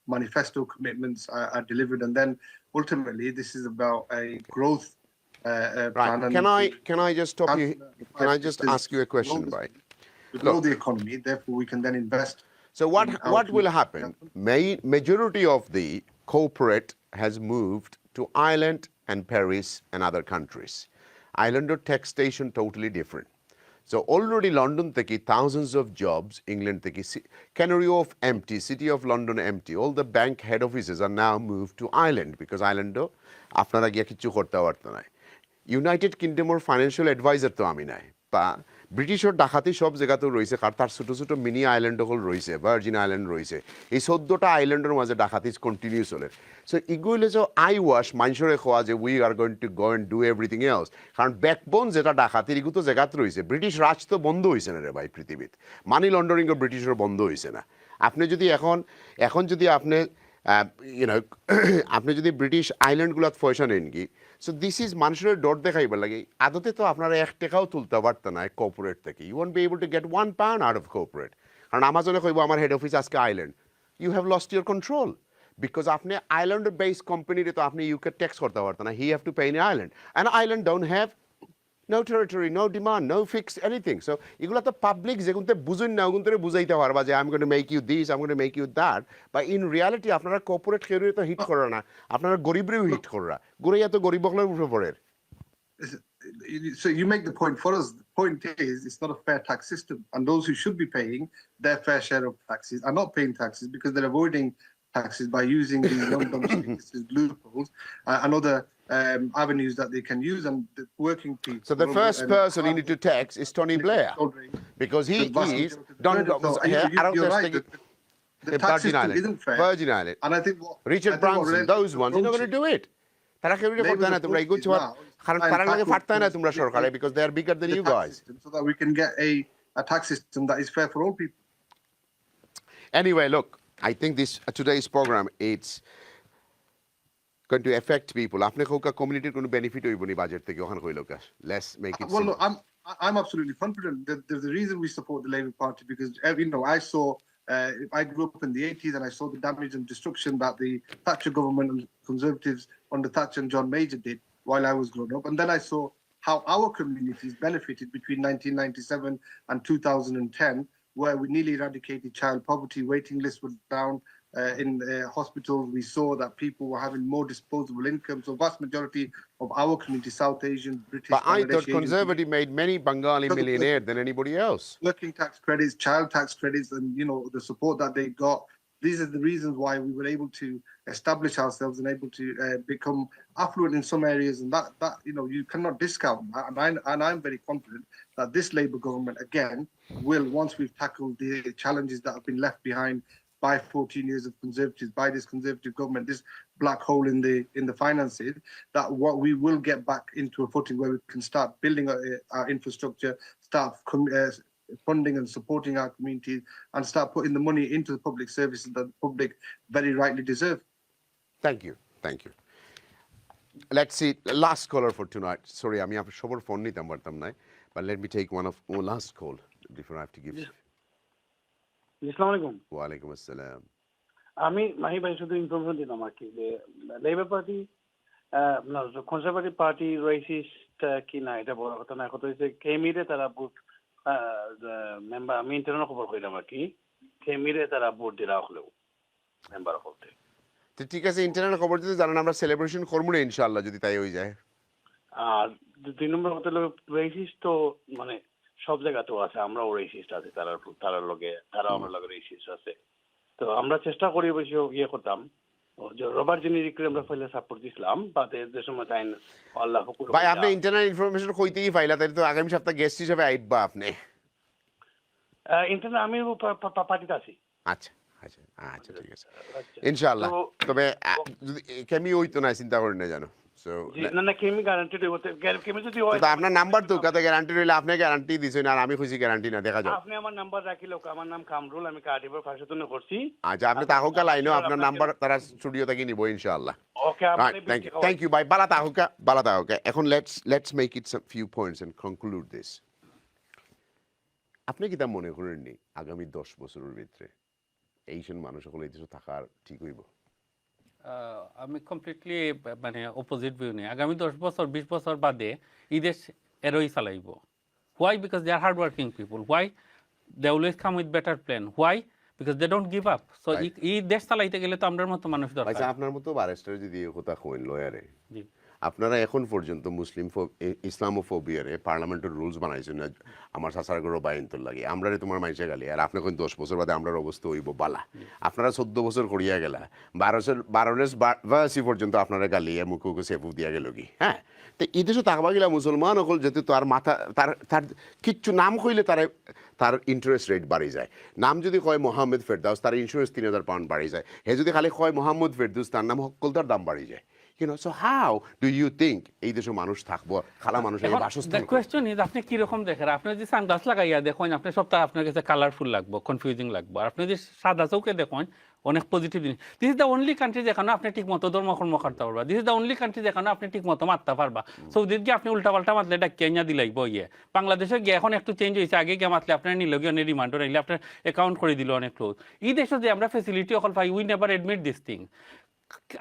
I: manifesto commitments are delivered, and then ultimately this is about a growth
A: Right. Can I just stop you? Can I just ask you a question, right?
I: To grow the economy, therefore we can then invest.
A: So what will happen? Majority of the corporate has moved to Ireland and Paris and other countries. Islander taxation totally different. So already London থেকে thousands of jobs, England থেকে Canary Wharf empty, City of London empty. All the bank head offices are now moved to Ireland because Ireland আপনারা গিয়ে কিছু করতে পারতো না। United কিংডমের financial adviser তো আমি নাই বা ব্রিটিশের ডাকাতি সব জায়গাতেও রয়েছে কার তার ছোটো ছোটো মিনি আইল্যান্ড হল রয়েছে ভার্জিন আইল্যান্ড রয়েছে এই 14টা আইল্যান্ডের মাঝে ডাকাতি কন্টিনিউ চলে সো ইগুলো যে আই ওয়াশ মানুষের খোয়া যে we are going to go and do everything else কারণ ব্যাকবোন যেটা ডাকাতির এগুলো তো জায়গাত রয়েছে ব্রিটিশ রাজ তো বন্ধ হয়েছে না রে ভাই পৃথিবীত মানি লন্ডারিংও ব্রিটিশের বন্ধ হয়েছে না আপনি যদি এখন যদি আপনি আপনি যদি ব্রিটিশ আইল্যান্ডগুলোত পয়সা নেন কি সো দিস ইজ মানুষের ডট দেখাইবার লাগে আদতে তো আপনারা 1 টাকাও তুলতে পারতেন না কর্পোরেট থেকে you won't be able to get 1 pound out of corporate কারণ আমাজনে কইব আমার হেড অফিস আজকে island you have lost your control because আপনি আইল্যান্ড বেসড কোম্পানিতে তো আপনি ইউকে ট্যাক্স করতে পারতেন না he have to pay in island and island don't have no territory, no demand, no fixed anything. So এগুলো তো পাবলিক যেগুলোতে বুঝুন না ওগুলোতে বুঝাইতে পারবা যে I'm going to make you this, I'm going to make you that. But in reality আপনারা কর্পোরেট খেয়ে তো হিট করে না আপনারা গরিবরেও হিট করা গরিয়া তো গরিব বকলের উপরে পড়ে
I: So you make the point for us. The point is, it's not a fair tax system, and those who should be paying their fair share of taxes are not paying taxes because they're avoiding taxes by using these non-domiciliary loopholes and other avenues that they can use, and the working people.
A: So the first person you need to tax is Tony Blair because he is
I: you're right. The tax system isn't fair.
A: Virgin Island.
I: And I think
A: Richard Branson, those ones, you're not going to do it. তারা কেউ করতে না তোমরা এগুলো কারণ তারা লাগে ফাটতে না তোমরা সরকারে because they are bigger than you guys.
I: So that we can get a tax system that is fair for all people.
A: Anyway, look, I think this today's program it's going to affect people. আপনি Coca কমিউনিটির কোনো benefit হইব নি budget থেকে ওখানে কইলো কাজ let's make it
I: well, look, I'm absolutely confident that there's a reason we support the Labour Party because I grew up in the 80s and I saw the damage and destruction that the Thatcher government and Conservatives under Thatcher and John Major did while I was growing up. And then I saw how our communities benefited between 1997 and 2010, where we nearly eradicated child poverty, waiting lists were down. In hospitals, we saw that people were having more disposable income. So vast majority of our community, South Asian, British,
A: but I thought Conservative made many Bengali millionaires than anybody else.
I: Working tax credits, child tax credits, and the support that they got. These are the reasons why we were able to establish ourselves and able to become affluent in some areas, and that you cannot discount that. And I'm very confident that this Labour government again will, once we've tackled the challenges that have been left behind by 14 years of Conservatives, by this Conservative government, this black hole in the finances, that what we will get back into a footing where we can start building our infrastructure, start funding and supporting our communities, and start putting the money into the public services that the public very rightly deserve.
A: Thank you. Let's see, last caller for tonight. Sorry, আমি আপনার সবার phone নিতাম পারতাম না, but let me take one last call before I have to give you.
M: আসসালামু আলাইকুম।
A: ওয়ালাইকুম আসসালাম।
M: আমি মাহি ভাই শুধু ইনফরমেশন দিলাম আর কি যে Labour Party Conservative Party racist কি না এটা বড় কথা না, কথা হচ্ছে কেমিরে তারা ভোট মেম্বার, আমি ইন্টারনাল খবর কইলাম আর কি কেমিরে তারা ভোট দিলা হলেও মেম্বার হতে।
A: তো ঠিক আছে, ইন্টারনাল খবর দিতে জানেন আমরা সেলিব্রেশন করবো না ইনশাআল্লাহ যদি তাই হয়ে যায়।
M: আর 2 নম্বর কথা হলো রেসিস্ট তো মানে সব জায়গাতেও আছে, আমরাও রেসিস্ট আছে, তারার লগে তারা আমার লগে রেসিস্ট আছে। তো আমরা চেষ্টা করি বেশি করতাম রবার জেনেরিক আমরা ফাইলে সাপোর্ট দিছিলাম, বাট যে সময় তাই আল্লাহ হুকুম।
A: ভাই আপনি ইন্টারনাল ইনফরমেশন কইতেই ফাইলা, তাই তো আগামী সপ্তাহে গেস্ট হিসেবে আইবা আপনি।
M: ইন্টারনাল আমি পার্টিতে আছি।
A: আচ্ছা ঠিক আছে ইনশাআল্লাহ। তবে যদি কেমি হইতো না চিন্তা করেন না জানো। আপনার নাম্বার তো কত গ্যারান্টি রইলে আপনি গ্যারান্টি দিছেন আর আমি খুশি গ্যারান্টি না দেখা যায়।
M: আপনি আমার নাম্বার রাখিলো, আমার নাম কামরুল, আমি কার্ডিফের ফাঁসিতনে করছি।
A: আচ্ছা আপনি তাহকা লাইনো আপনার নাম্বার তারা স্টুডিও থেকে নিব ইনশাআল্লাহ।
M: ওকে
A: থ্যাংক ইউ ভাই, বালা তাহকা। এখন let's make it some few points and conclude this. আপনি কি তা মনে করেন নি আগামী 10 বছরের ভিতরে এইসব মানুষ সকল এই দেশে থাকার ঠিক হইব?
C: আমি কমপ্লিটলি মানে অপোজিট ভিউ নেই। আগামী 10 বছর 20 বছর বাদে এই দেশ এরই চালাইব। Why? Because they are hard working people. Why? They always come with better plan. Why? Because they don't give up. So এই দেশ চালাইতে গেলে তো আমরার মতো মানুষ দরকার।
A: আচ্ছা, আপনার মতো ব্যারিস্টার যদি এই কথা কইন লয়ারে,
C: জি।
A: আপনারা এখন পর্যন্ত মুসলিম ইসলামোফোবিয়ারে পার্লামেন্টের রুলস বানাইছেন না আমার সাসার গরো বাইন্তর লাগে আমরা তোমার মাইসে গালি আর আপনি কোন 10 বছর বাদে আমরার অবস্থা হইব বালা। আপনারা 14 বছর করিয়া গেলা 12 পর্যন্ত আপনারা গালি মুখে সেফু দিয়া গেল কি। হ্যাঁ, তো এই দেশে তাকবা গেলা মুসলমান অকল যেহেতু তার মাথা তার কিচ্ছু নাম কইলে তার ইন্টারেস্ট রেট বাড়ি যায়। নাম যদি কয় মোহাম্মদ ফেরদাউস তার ইন্স্যুরেন্স 3000 পাউন্ড বাড়ি যায়। হে যদি খালি কয় মোহাম্মদ ফেরদাউস তার নাম হকলদার দাম বাড়ি যায়। You know, so how do you think এই দেশে মানুষ থাকবো খালা মানুষের বাসস্থান?
C: The question is আপনি কি রকম দেখেন? আপনি যদি সানগ্লাস লাগাইয়া দেখেন আপনি সবটা আপনার কাছে কালারফুল লাগবে, কনফিউজিং লাগবে। আর আপনি যদি সাদা চৌকে দেখেন অনেক পজিটিভ জিনিস। This is the only country যেখানে আপনি ঠিক মতো ধর্মকর্ম করতে পারবা। This is the only country যেখানে আপনি ঠিক মতো মারতে পারবা। সৌদির গিয়ে আপনি উল্টাপাল্টা মাতলে এটা কেনিয়া দিলাইব ইয়ে। বাংলাদেশে গিয়ে এখন একটু চেঞ্জ হয়েছে, আগে গিয়ে মাতলে আপনার নিল গিয়ে অনেক রিমান্ডও নিলে আপনার অ্যাকাউন্ট করে দিল অনেক ক্লোজ। এই দেশে যে আমরা ফেসিলিটি অকল পাই, we never admit this thing.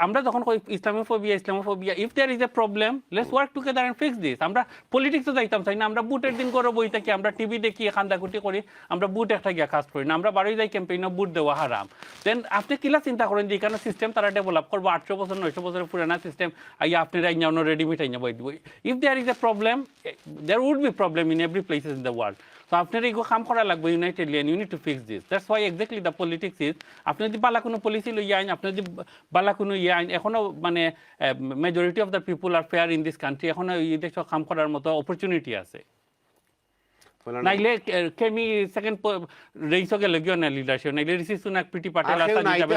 C: আমরা যখন কই Islamophobia, if there is a problem let's work together and fix this. আমরা পলিটিক্সে যাইতাম চাই না, আমরা বুটের দিন করে বই থাকি, আমরা টিভি দেখি খান্দাকুটি করি, আমরা বুট একটা গিয়া কাজ করি না, আমরা বাড়ি যাই ক্যাম্পেইনে বুট দেওয়া হারাম। দেন আপনি কিলা চিন্তা করেন যে এখানে সিস্টেম তারা ডেভেলপ করবো 800 বছর 900 বছরের পুরানা সিস্টেম আইয়া আপনারা আইয়া অন্য রেডিমেড আইয়া বই দিব। If there is a problem there would be problem in every places in the world. তো আপনার এই কাম করা লাগবে unitedly and you need to fix this. That's why exactly the politics is আপনি যদি বালা কোনো পলিসি লইয়া আইন, আপনি যদি বালা কোনো ইয়ে আইন, এখনো মানে majority of the people are fair in this country, এখনো এই দেশে কাম করার মতো অপরচুনিটি আছে। নাইলে কেমি সেকেন্ড রেইসো গেল গিয়ে না লিডারশিপ নাইলে ঋষি সুনাক পিটি পাটেল আসা যাবে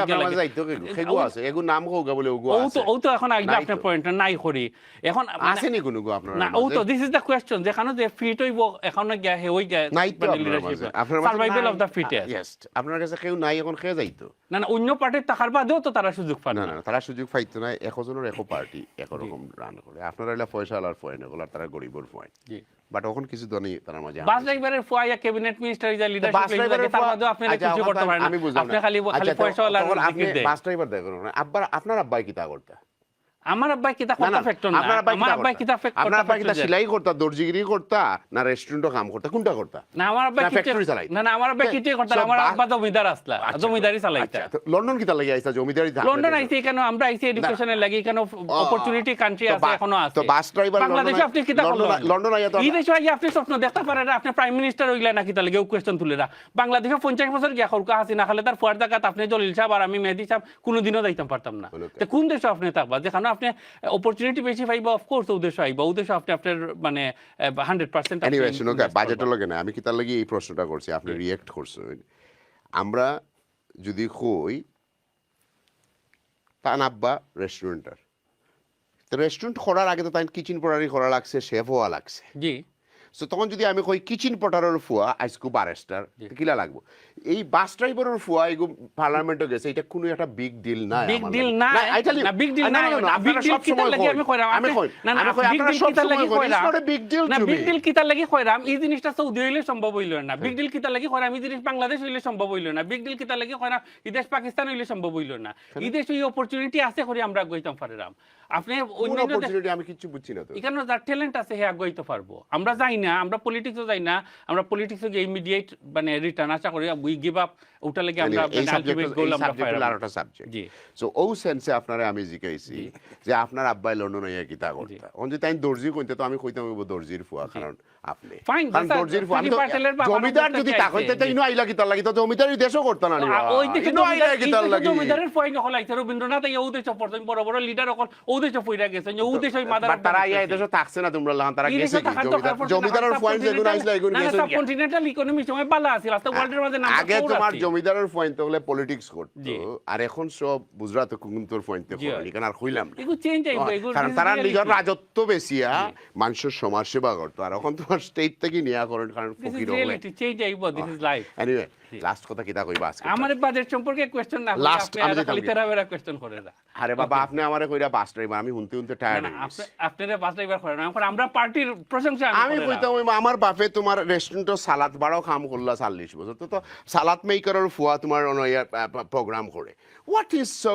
A: আছে এগু নাম হোগা বলে ওগু আছে
C: ও তো এখন আইবা আপনার পয়েন্ট নাই করি এখন
A: আছে নি কোনো গো আপনার
C: না ও তো দিস ইজ দ্য কোশ্চেন যেখানে যে ফিট হইব এখন গিয়া হে ওই leadership survival of the fittest.
A: Yes, আপনার কাছে কেউ নাই এখন খেয়ে যাইতো
C: না না অন্য পার্টির টাকার বাদেও তো তারা সুযোগ পায়
A: না। না তারা সুযোগ পাইতো না, একজনের এক পার্টি একরকম রান করে। আপনারা এলা পয়সা আলার পয়েন্ট এগুলো তারা গরিবর পয়েন্ট। জি, বাট এখন কিছু দনি তার মাঝে
C: বাস ড্রাইভারের ফয়া ক্যাবিনেট মিনিস্টার ইজ লিডারশিপ লাগে তার বাদেও আপনি কিছু করতে পারেন না, আপনি খালি পয়সা আলার দিকে দেন।
A: বাস ড্রাইভার দেখুন আব্বা আপনার আব্বাই কি তা করতে?
C: আমার আব্বাই কিতা করতে ফ্যাক্টর না, আমার আব্বাই কিতা ফ্যাক্টর
A: আপনার আব্বাই কিতা সেলাই করতা, দর্জিগিরি করতা না রেস্টুরেন্টে কাম করতা, কোনটা করতা?
C: না আমার আব্বাই ফ্যাক্টরি চালাই না, না আমার আব্বাই কিতে করতা, আমার আব্বা জমিদার আসলা, জমিদারি চালাইতা।
A: লন্ডন কিতা লাগি আইছা জমিদারি?
C: লন্ডন আইছি কেন? আমরা আইছি এডুকেশনের লাগি, কেন অপরচুনিটি কান্ট্রি আছে এখনো আছে।
A: তো বাস ড্রাইভার
C: বাংলাদেশে আপনি কিতা করলেন?
A: লন্ডন আইয়া তো
C: এই দেশে আইয়া আপনি স্বপ্ন দেখতে পারেন না, আপনি প্রাইম মিনিস্টার হইলা না কিতা লাগি? ও কোশ্চেন তুলেরা বাংলাদেশে 50 বছর গিয়া খরকা হাসিনা খালে তার ফুয়ার জায়গা আপনি জলিল সাহেব আর আমি মেহেদী সাহেব কোনোদিনও যাইতাম পারতাম না। তো কোন দেশে আপনি থাকবা যেখানে আপনি অপরচুনিটি বেশি পাইবা? অফকোর্স উদ্দেশ্য আইবা, উদ্দেশ্য আপনি আপনার মানে 100%।
A: এনিওয়ে শুনো বাজেটের লগে না, আমি কি তার লাগি এই প্রশ্নটা করছি, আপনি রিঅ্যাক্ট করছেন। আমরা যদি কই তান আব্বা রেস্টুরেন্টার, তো রেস্টুরেন্ট করার আগে তো তাই কিচেন পটারি করা লাগছে, শেফ হওয়া লাগছে।
C: জি,
A: সো তখন যদি আমি কই কিচেন পটারের ফুয়া আজকু বারেস্টার কিলা লাগবো? এই বাস ড্রাইভারের ফুয়া এগো পার্লামেন্টে গেছে, এটা কোনো একটা বিগ ডিল না।
C: বিগ ডিল না, না বিগ ডিল না, বিগ ডিল কিতা লাগি আমি কইরাম? আমি কই না না বিগ ডিল কিতা লাগি কইরাম? বিগ ডিল না, বিগ ডিল কিতা লাগি কইরাম? এই জিনিসটা সৌদি হইলে সম্ভব হইল না। বিগ ডিল কিতা লাগি কইরাম? এই জিনিস বাংলাদেশ হইলে সম্ভব হইল না। বিগ ডিল কিতা লাগি কইরাম? এই দেশ পাকিস্তান হইলে সম্ভব হইল না। এই দেশে এই অপরচুনিটি আছে করি আমরা গইতাম পারিরাম। আপনি অন্য
A: অপরচুনিটি আমি কিছু বুঝছি না তো।
C: এখানে যার ট্যালেন্ট আছে হে আগাইতে পারবো। আমরা যাই না, আমরা পলিটিক্সে যাই না, আমরা পলিটিক্সে গিয়ে ইমিডিয়েট মানে রিটার্ন আশা করি, উই গিভ আপ। ওটা লাগে আমরা আলটিমেট গোল আমরা ফায়ার আরটা সাবজেক্ট। জি,
A: সো ও সেন্সে আপনারে আমি জিজ্ঞাসি যে আপনার আব্বাই লন্ডনে গিয়ে কিতা করতা? অন যে তাই দর্জি কইতে তো আমি কইতাম দর্জির ফুয়া, কারণ আপনি কারণ দর্জির ফুয়া জমিদার যদি তা কইতে তাই ইনো আইলা কিতা লাগি তো জমিদারি দেশও করতা না।
C: ওই দিকে জমিদারের ফয় নকল আইছে রবীন্দ্রনাথ এই ও দেশ পড়তেন, বড় বড় লিডার অকল ও দেশ ফইরা গেছে, ও দেশ ওই মাদার
A: তারা আইয়া এই দেশে থাকছে না, তোমরা লাগান তারা গেছে কি জমিদারের পয়েন্ট যেগুলো আইছলা এগুলো গেছে
C: না। কন্টিনেন্টাল ইকোনমি সময় বালা আছিল, আস্তে ওয়ার্ল্ডের মাঝে নাম
A: আগে তোমার জমিদারের পয়েন্ট হলে পলিটিক্স করতো, আর এখন সব গুজরাট কুকুন্তর পয়েন্টে করে কেন আর কইলাম না।
C: এগুলো চেঞ্জ আইবো, এগুলো
A: কারণ তারা নিজের রাজত্ব বেশিয়া মানুষের সমাজ সেবা করতো, আর এখন তোমার স্টেট থেকে নিয়া করেন কারণ ফকির হলে
C: চেঞ্জ আইবো। This is life.
A: Anyway last কথা কিতা কইবা আজকে
C: আমার বাজেট সম্পর্কে কোশ্চেন না
A: Last,
C: আপনি
A: আমি
C: আর
A: যেতাম
C: খালি
A: কি?
C: তেরাবেরা কোশ্চেন করে না
A: আরে বাবা আপনি আমারে কইরা বাস ড্রাইভার আমি হুনতে টায়ার্ড হয়ে গেছি
C: আপনারা বাস ড্রাইভার করেন এখন আমরা পার্টির প্রশংসা
A: আমি কইতাম আমার বাপে তোমার রেস্টুরেন্ট সালাদ বাড়াও কাম করলা 40 বছর তো সালাদ মেকারের ফুয়া তোমার প্রোগ্রাম করে what is so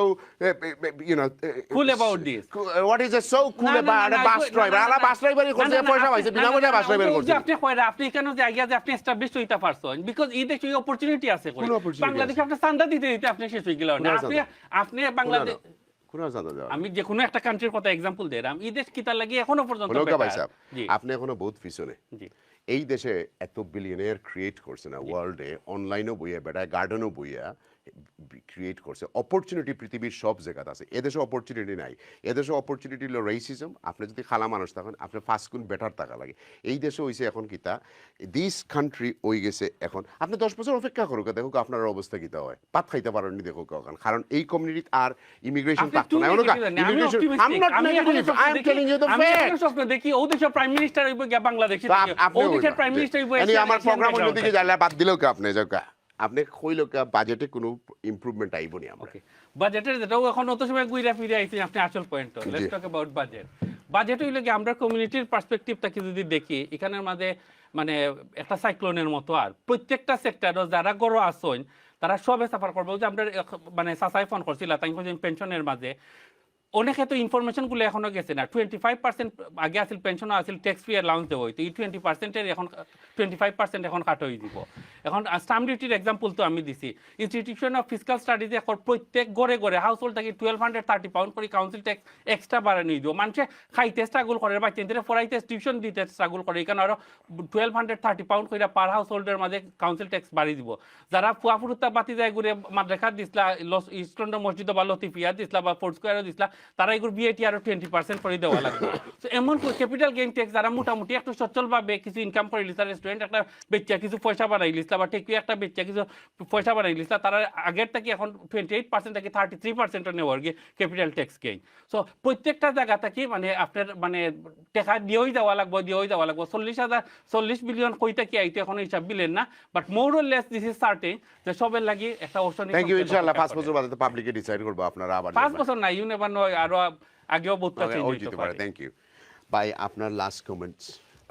C: Cool about this?
A: what is so cool about a bus driver ala bus driver করছে পয়সা পাইছে বিনা পয়সা বাস ড্রাইভার করছে
C: আপনি কইরা আপনি কেন যে আগে যে আপনি এস্টাবলিশ হইতা পারছেন বিকজ এই দেশে অপরচুনিটি আছে কই বাংলাদেশে আপনি চাঁদা দিতে দিতে আপনি শেষ হয়ে গেলেন আপনি বাংলাদেশ আমি যে কোনো একটা কান্ট্রির কথা এক্সাম্পল দিলাম এই দেশ কিতা লাগি এখনো পর্যন্ত
A: আপনি এখনো বহুত পিছনে এই দেশে এত বিলিয়নিয়ার ক্রিয়েট করছে না ওয়ার্ল্ডে অনলাইনও বইয়া বেড়ায় গার্ডেনও বইয়া ক্রিয়েট করছে অপরচুনিটি পৃথিবীর সব জায়গাতে আছে এদেশে অপরচুনিটি নাই এদেশে অপরচুনিটি হলো রেসিজম আপনি যদি খালা মানুষ থাকেন আপনি ফার্স্ট গুণ বেটার থাকা লাগে এই দেশে হইছে এখন কিতা দিস কান্ট্রি ওই গেছে এখন আপনি 10 বছর অপেক্ষা করুক দেখুক আপনার অবস্থা কিতা হয় পাত খাইতে পারেননি দেখুক কারণ এই কমিউনিটি আর ইমিগ্রেশন থাকতো না immigration I am not negative I am telling you the fact
C: আমি দেখি ও দেশের প্রাইম মিনিস্টার হইব গিয়া বাংলাদেশে ও দেশের প্রাইম মিনিস্টার হইব
A: আমার প্রোগ্রাম অন্য দিকে যাইলে বাদ দিলেও কি আপনি যাকা আপনি কইলো কি বাজেটে কোনো ইমপ্রুভমেন্ট আইবো নি আমরা
C: বাজেটের যেটাও এখন অত সময় গুইরা ফিরে আইছি আপনি আসল point let's talk about budget হইলো কি আমরা কমিউনিটির পার্সপেক্টিভটাকে যদি দেখি এখানের মাঝে মানে একটা সাইক্লোনের মতো আর প্রত্যেকটা সেক্টরও যারা গড় আসন তারা সবে সাফার করবো যে আমরা মানে সাসাই ফোন করছিল তাই পেনশনের মাঝে অনেকে তো ইনফরমেশনগুলো এখনো গেছে না 25% আগে আসিল পেনশনও আসিল ট্যাক্স ফ্রি অ্যালাউন্স দেওয়া হইতো এই 20%-এর এখন 25% এখন কাট হয়ে দিব এখন স্টাম্প ডিউটির এক্সাম্পল তো আমি দিছি ইনস্টিটিউশন অফ ফিসকাল স্টাডিজে এখন প্রত্যেক ঘরে ঘরে হাউস হোল্ড থেকে 1230 পাউন্ড করে কাউন্সিল ট্যাক্স এক্সট্রা বাড়ানো দিব মানুষে খাইতে স্ট্রাগল করে বা চিন্তা পড়াইতে টিউশন দিতে স্ট্রাগল করে এখানে আরো 1230 পাউন্ড করে পার হাউস হোল্ডের মাঝে কাউন্সিল ট্যাক্স বাড়িয়ে দিব যারা ফুয়া ফুরুত্তা বাতি যায় ঘুরে মাদ্রাসা দিসলা ইস্টন্ড মসজিদ বা লতিফিয়া দিসলা বা ফোর্ট স্কোয়ারও দিসলা তারা এগুলো বিএটি আরো 20% করে দেওয়া লাগবে তো এমন ক্যাপিটাল গেইন ট্যাক্স যারা মোটামুটি একটু সচ্ছলভাবে কিছু ইনকাম করে লিস্তা রেস্টুরেন্ট একটা বেচা কিছু পয়সা বাড়াই লিস্তা বা টেকি একটা বেচা কিছু পয়সা বাড়াই লিস্তা তারা আগের থেকে এখন 28% থেকে 33% নেওয়ার গিয়ে ক্যাপিটাল ট্যাক্স গেইন সো প্রত্যেকটা জায়গা থেকে মানে আপনার মানে টাকা দিয়েই যাওয়া লাগবে 40 বিলিয়ন কইটা কি আইতে এখন হিসাব বিলেন না but more or less this is certain যে সবের লাগি একটা অর্থনৈতিক
A: থ্যাংক ইউ ইনশাআল্লাহ 5 বছর বাদে তো পাবলিকে ডিসাইড করব আপনারা আবার
C: 5 বছর না ইউ নেভার নো আরো আগেও বহুত চেঞ্জ হইতে পারে
A: থ্যাংক ইউ বাই আপনার last comments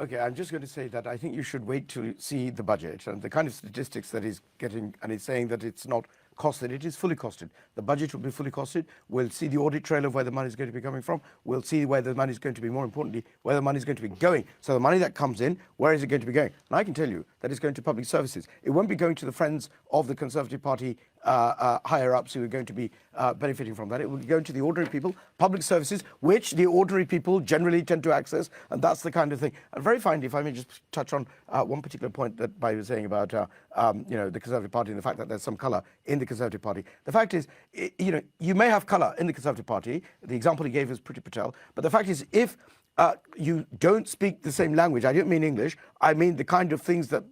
J: Okay, I'm just going to say that I think you should wait to see the budget and the kind of statistics that he's getting, and he's saying that it's not costed. It is fully costed. The budget will be fully costed. We'll see the audit trail of where the money is going to be coming from. We'll see where the money is going to be, more importantly, where the money is going to be going. So the money that comes in, where is it going to be going? And I can tell you that it's going to public services. It won't be going to the friends of the Conservative Party higher-ups who are going to be benefiting from that. It will be going to the ordinary people, public services, which the ordinary people generally tend to access, and that's the kind of thing. And very finally, if I may just touch on one particular point that Bai was saying about the Conservative Party and the fact that there's some colour in the Conservative Party. The fact is, you may have colour in the Conservative Party. The example he gave was Priti Patel. But the fact is, if you don't speak the same language, I don't mean English, I mean the kind of things that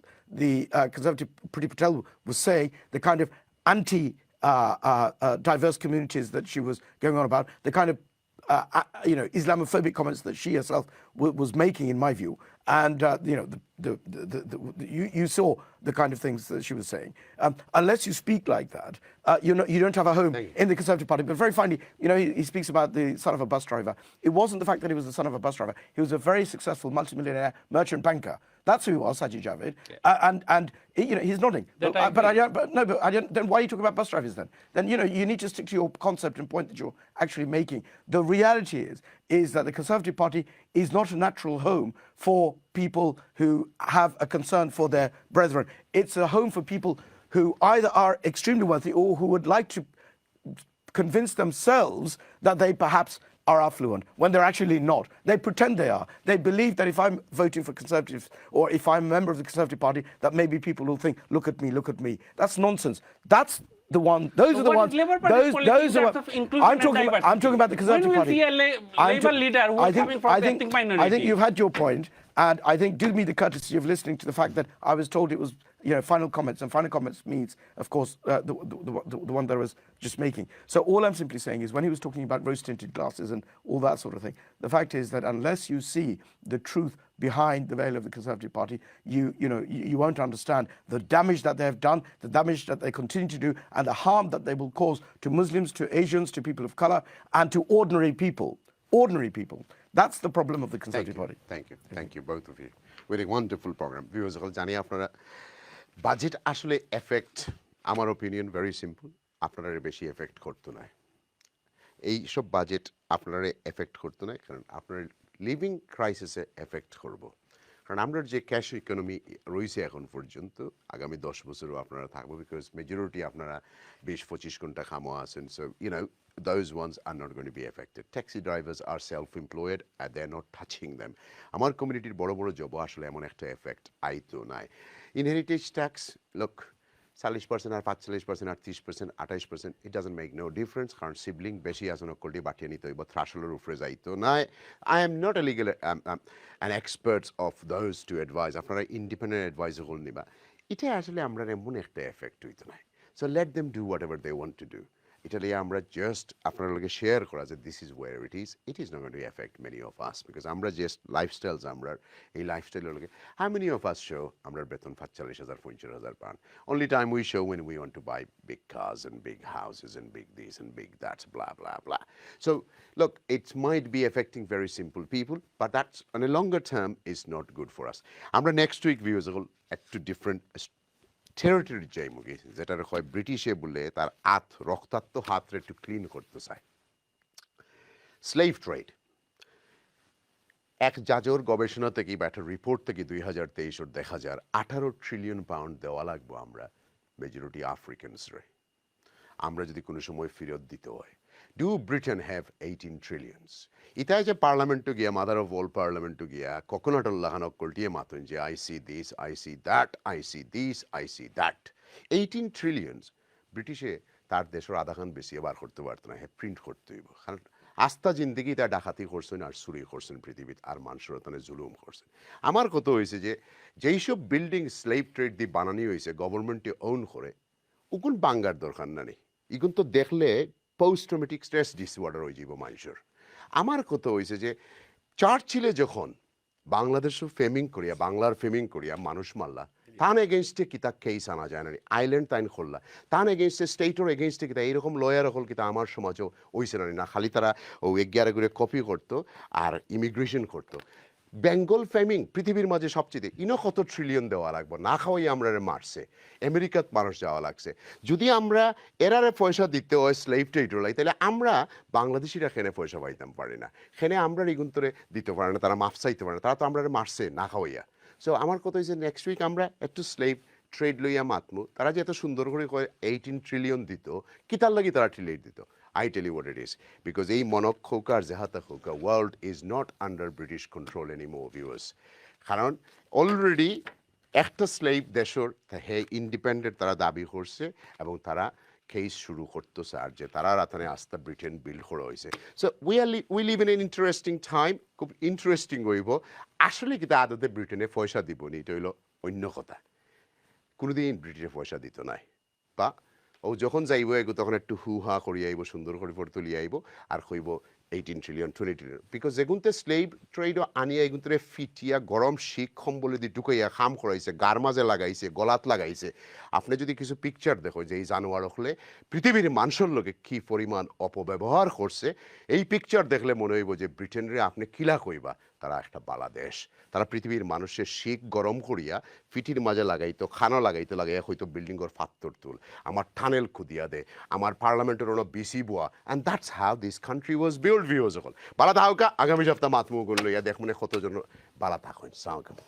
J: the Conservative Priti Patel was saying, the kind of anti-diverse communities that she was going on about, the kind of Islamophobic comments that she herself was making, in my view, and you saw the kind of things that she was saying. Unless you speak like that, you don't have a home in the Conservative Party. But very finally, he speaks about the son of a bus driver. It wasn't the fact that he was the son of a bus driver. He was a very successful multimillionaire merchant banker. That's who he was, Sajid Javid. And he's nodding. Then why are you talking about bus drivers then? Then, you need to stick to your concept and point that you're actually making. The reality is that the Conservative Party is not a natural home for people who have a concern for their brethren. It's a home for people who either are extremely wealthy or who would like to convince themselves that they perhaps are affluent when they're actually not. They pretend they are. They believe that if I'm voting for Conservatives or if I'm a member of the Conservative Party, that maybe people will think, look at me. That's nonsense. That's the one. Those are the ones. Those are. I'm talking about the Conservative Party.
C: When we see a Labour leader who is coming from the ethnic minority.
J: I think you've had your point, and I think do me the courtesy of listening to the fact that I was told it was final comments. And final comments means, of course, the one that I was just making. So all I'm simply saying is when he was talking about rose-tinted glasses and all that sort of thing, the fact is that unless you see the truth behind the veil of the Conservative Party, you won't understand the damage that they have done, the damage that they continue to do, and the harm that they will cause to Muslims, to Asians, to people of color, and to ordinary people. Ordinary people. That's the problem of the Conservative Party.
A: Thank you both of you. Very wonderful program. Viewers, জানি আপনারা budget আসলে effect, আমার opinion very simple, আপনারা বেশি effect করতো না। এই সব বাজেট আপনারা এফেক্ট করতো না, কারণ আপনার লিভিং ক্রাইসিসে এফেক্ট করব। কারণ আমরা যে ক্যাশ ইকোনমি রয়েছে এখন পর্যন্ত, আগামী 10 বছরও আপনারা থাকবো, বিকজ মেজরিটি আপনারা 20-25 ঘন্টা খামো আছেন। So those ones are not going to be affected. Taxi drivers are self-employed and they're not touching them. আমার কমিউনিটির বড় বড় জব আসলে এমন একটা এফেক্ট আইতো নাই। ইনহেরিটেজ ট্যাক্স, look, 40% আর 45% আর 30%, 28%, it doesn't make no difference, কারণ সিবলিং বেশি আসন কলটি বাটিয়ে নিতে হইব, থ্রাশহোল্ডের উপরে যাইতো নাই। I am not a legal an expert of those to advise. আপনারা ইন্ডিপেন্ডেন্ট অ্যাডভাইজার হল নিবা, এটা আসলে আমরা এমন একটা এফেক্ট হইতো নাই। So let them do whatever they want to do. Italy আমরা জাস্ট আপনার লগে শেয়ার করা যে this is war it is not going to affect many of us, because আমরা জাস্ট লাইফস্টাইলস, আমরা এই লাইফস্টাইলের লগে how many of us show আমরা বেতন 45,000-50,000 পান। Only time we show when we want to buy big cars and big houses and big this and big that, blah blah blah. So look, it might be affecting very simple people, but that's on a longer term is not good for us. আমরা next week views একটু different territory যাই মুগি, যেটা হয় ব্রিটিশে বলে তার রক্তাক্ত হাতরে একটু clean করতে চায়। স্লেভ ট্রেড, এক জাজর গবেষণা থেকে বা একটা রিপোর্ট থেকে 2023 দেখা যায় 18 ট্রিলিয়ন পাউন্ড দেওয়া লাগবো আমরা মেজরিটি আফ্রিকানসরে, আমরা যদি কোনো সময় ফেরত দিতে হয়। Do Britain have 18 ট্রিলিয়নস? ইতাই যে পার্লামেন্টে গিয়া, মাদার অফ অল পার্লামেন্টে গিয়া কোকোনাটল লাহানক কল্টিয়ে মাতন যে I C this, I see that, I C this, I see that. 18 ট্রিলিয়নস ব্রিটিশে তার দেশের আধা খান বেশি বার করতে পারতো না, হ্যাঁ প্রিন্ট করতে হইব। কারণ আস্থা জিন্দিগি তার ডাকাতি করছেন আর চুরি করছেন পৃথিবীত, আর মানুষের ওখানে জুলুম করছেন। আমার কথা হয়েছে যে যেই সব বিল্ডিং স্লেভ ট্রেড দিয়ে বানানি হয়েছে গভর্নমেন্টে ওন করে, উকুন বাঙ্গার দরকার না নেই, ইগুন তো দেখলে পোস্ট ট্রমেটিক স্ট্রেস ডিসঅর্ডার হয়ে যাব মানুষের। আমার কথা হয়েছে যে চার্চিলে যখন বাংলাদেশও ফেমিং করিয়া, বাংলার ফেমিং করিয়া মানুষ মারলা, তান এগেনস্টে কিতা কেস আনা যায় না, আইল্যান্ড তাইন করলা, তান এগেনস্টে স্টেটর এগেনস্টে কিতা এইরকম লয়ার হল কিতা আমার সমাজও হইছে না, খালি তারা ও 11 করে কপি করতো আর ইমিগ্রেশন করতো। বেঙ্গল ফেমিং পৃথিবীর মাঝে সবচেয়ে, ইনো কত ট্রিলিয়ন দেওয়া লাগবে, না খাওয়াই আমরা মারছে, আমেরিকাত মানুষ যাওয়া লাগছে। যদি আমরা এরারে পয়সা দিতে হয় স্লেভ ট্রেডরলাই, তাহলে আমরা বাংলাদেশিরা খেনে পয়সা পাইতাম পারি না, খেনে আমরা রিগুন্তরে দিতে পারে না, তারা মাফ চাইতে পারে না, তারা তো আমরা মারছে না খাওয়াইয়া। সো আমার কথা হচ্ছে নেক্সট উইক আমরা একটু স্লেভ ট্রেড লইয়া মাতমু। তারা যে এত সুন্দর করে 18 ট্রিলিয়ন দিত, কিতার লাগি তারা ট্রিলিয়ন দিত? I tell you what it is, because এই মনক খোকা আর জেহাতা খোকা world is not under British control anymore viewers. কারণ অলরেডি একটা স্লেভ দেশের হে ইন্ডিপেন্ডেন্ট তারা দাবি করছে এবং তারা কেস শুরু করতেছে, আর যে তারা রাতানে আস্থা ব্রিটেন বিল্ড করা হয়েছে। So we live in an interesting time, খুব ইন্টারেস্টিং হইব। আসলে কিন্তু আদতে ব্রিটেনে পয়সা দিব নি, এটা হইল অন্য কথা। কোনোদিন ব্রিটেনে পয়সা দিত নাই, বা ও যখন যাইব এগো তখন একটু হু হা করিয়া আইব, সুন্দর করে ফটো তুলিয়া আইব আর কইব 18 ট্রিলিয়ন 20 ট্রিলিয়ন, বিকজ এগুনতে স্লেভ ট্রেডও আনিয়া এগুনতে ফিটিয়া গরম শিখ কম্বলে দিয়ে ঢুকাইয়া খাম করাইছে, গার মাঝে লাগাইছে, গলাত লাগাইছে। আপনি যদি কিছু পিকচার দেখো যে এই জানোয়ার হলে পৃথিবীর মানুষের লোকে কি পরিমাণ অপব্যবহার করছে, এই পিকচার দেখলে মনে হইব যে ব্রিটেনরে আপনি কিলা কইবা তারা একটা বাংলাদেশ। তারা পৃথিবীর মানুষের শিখ গরম করিয়া ফিটির মাঝে লাগাইতো, খানা লাগাইতো, লাগাইয়া হয়তো বিল্ডিংয়ের ফাত্তর তুল, আমার টানেল খুদিয়া দে, আমার পার্লামেন্টের অন্য বিসি বুয়া, and that's how this country was build views. বালা থাকা আগামী সপ্তাহ মাতমুগুন লইয়া দেখ মনে কতজন বালা থাকুন। সালাম।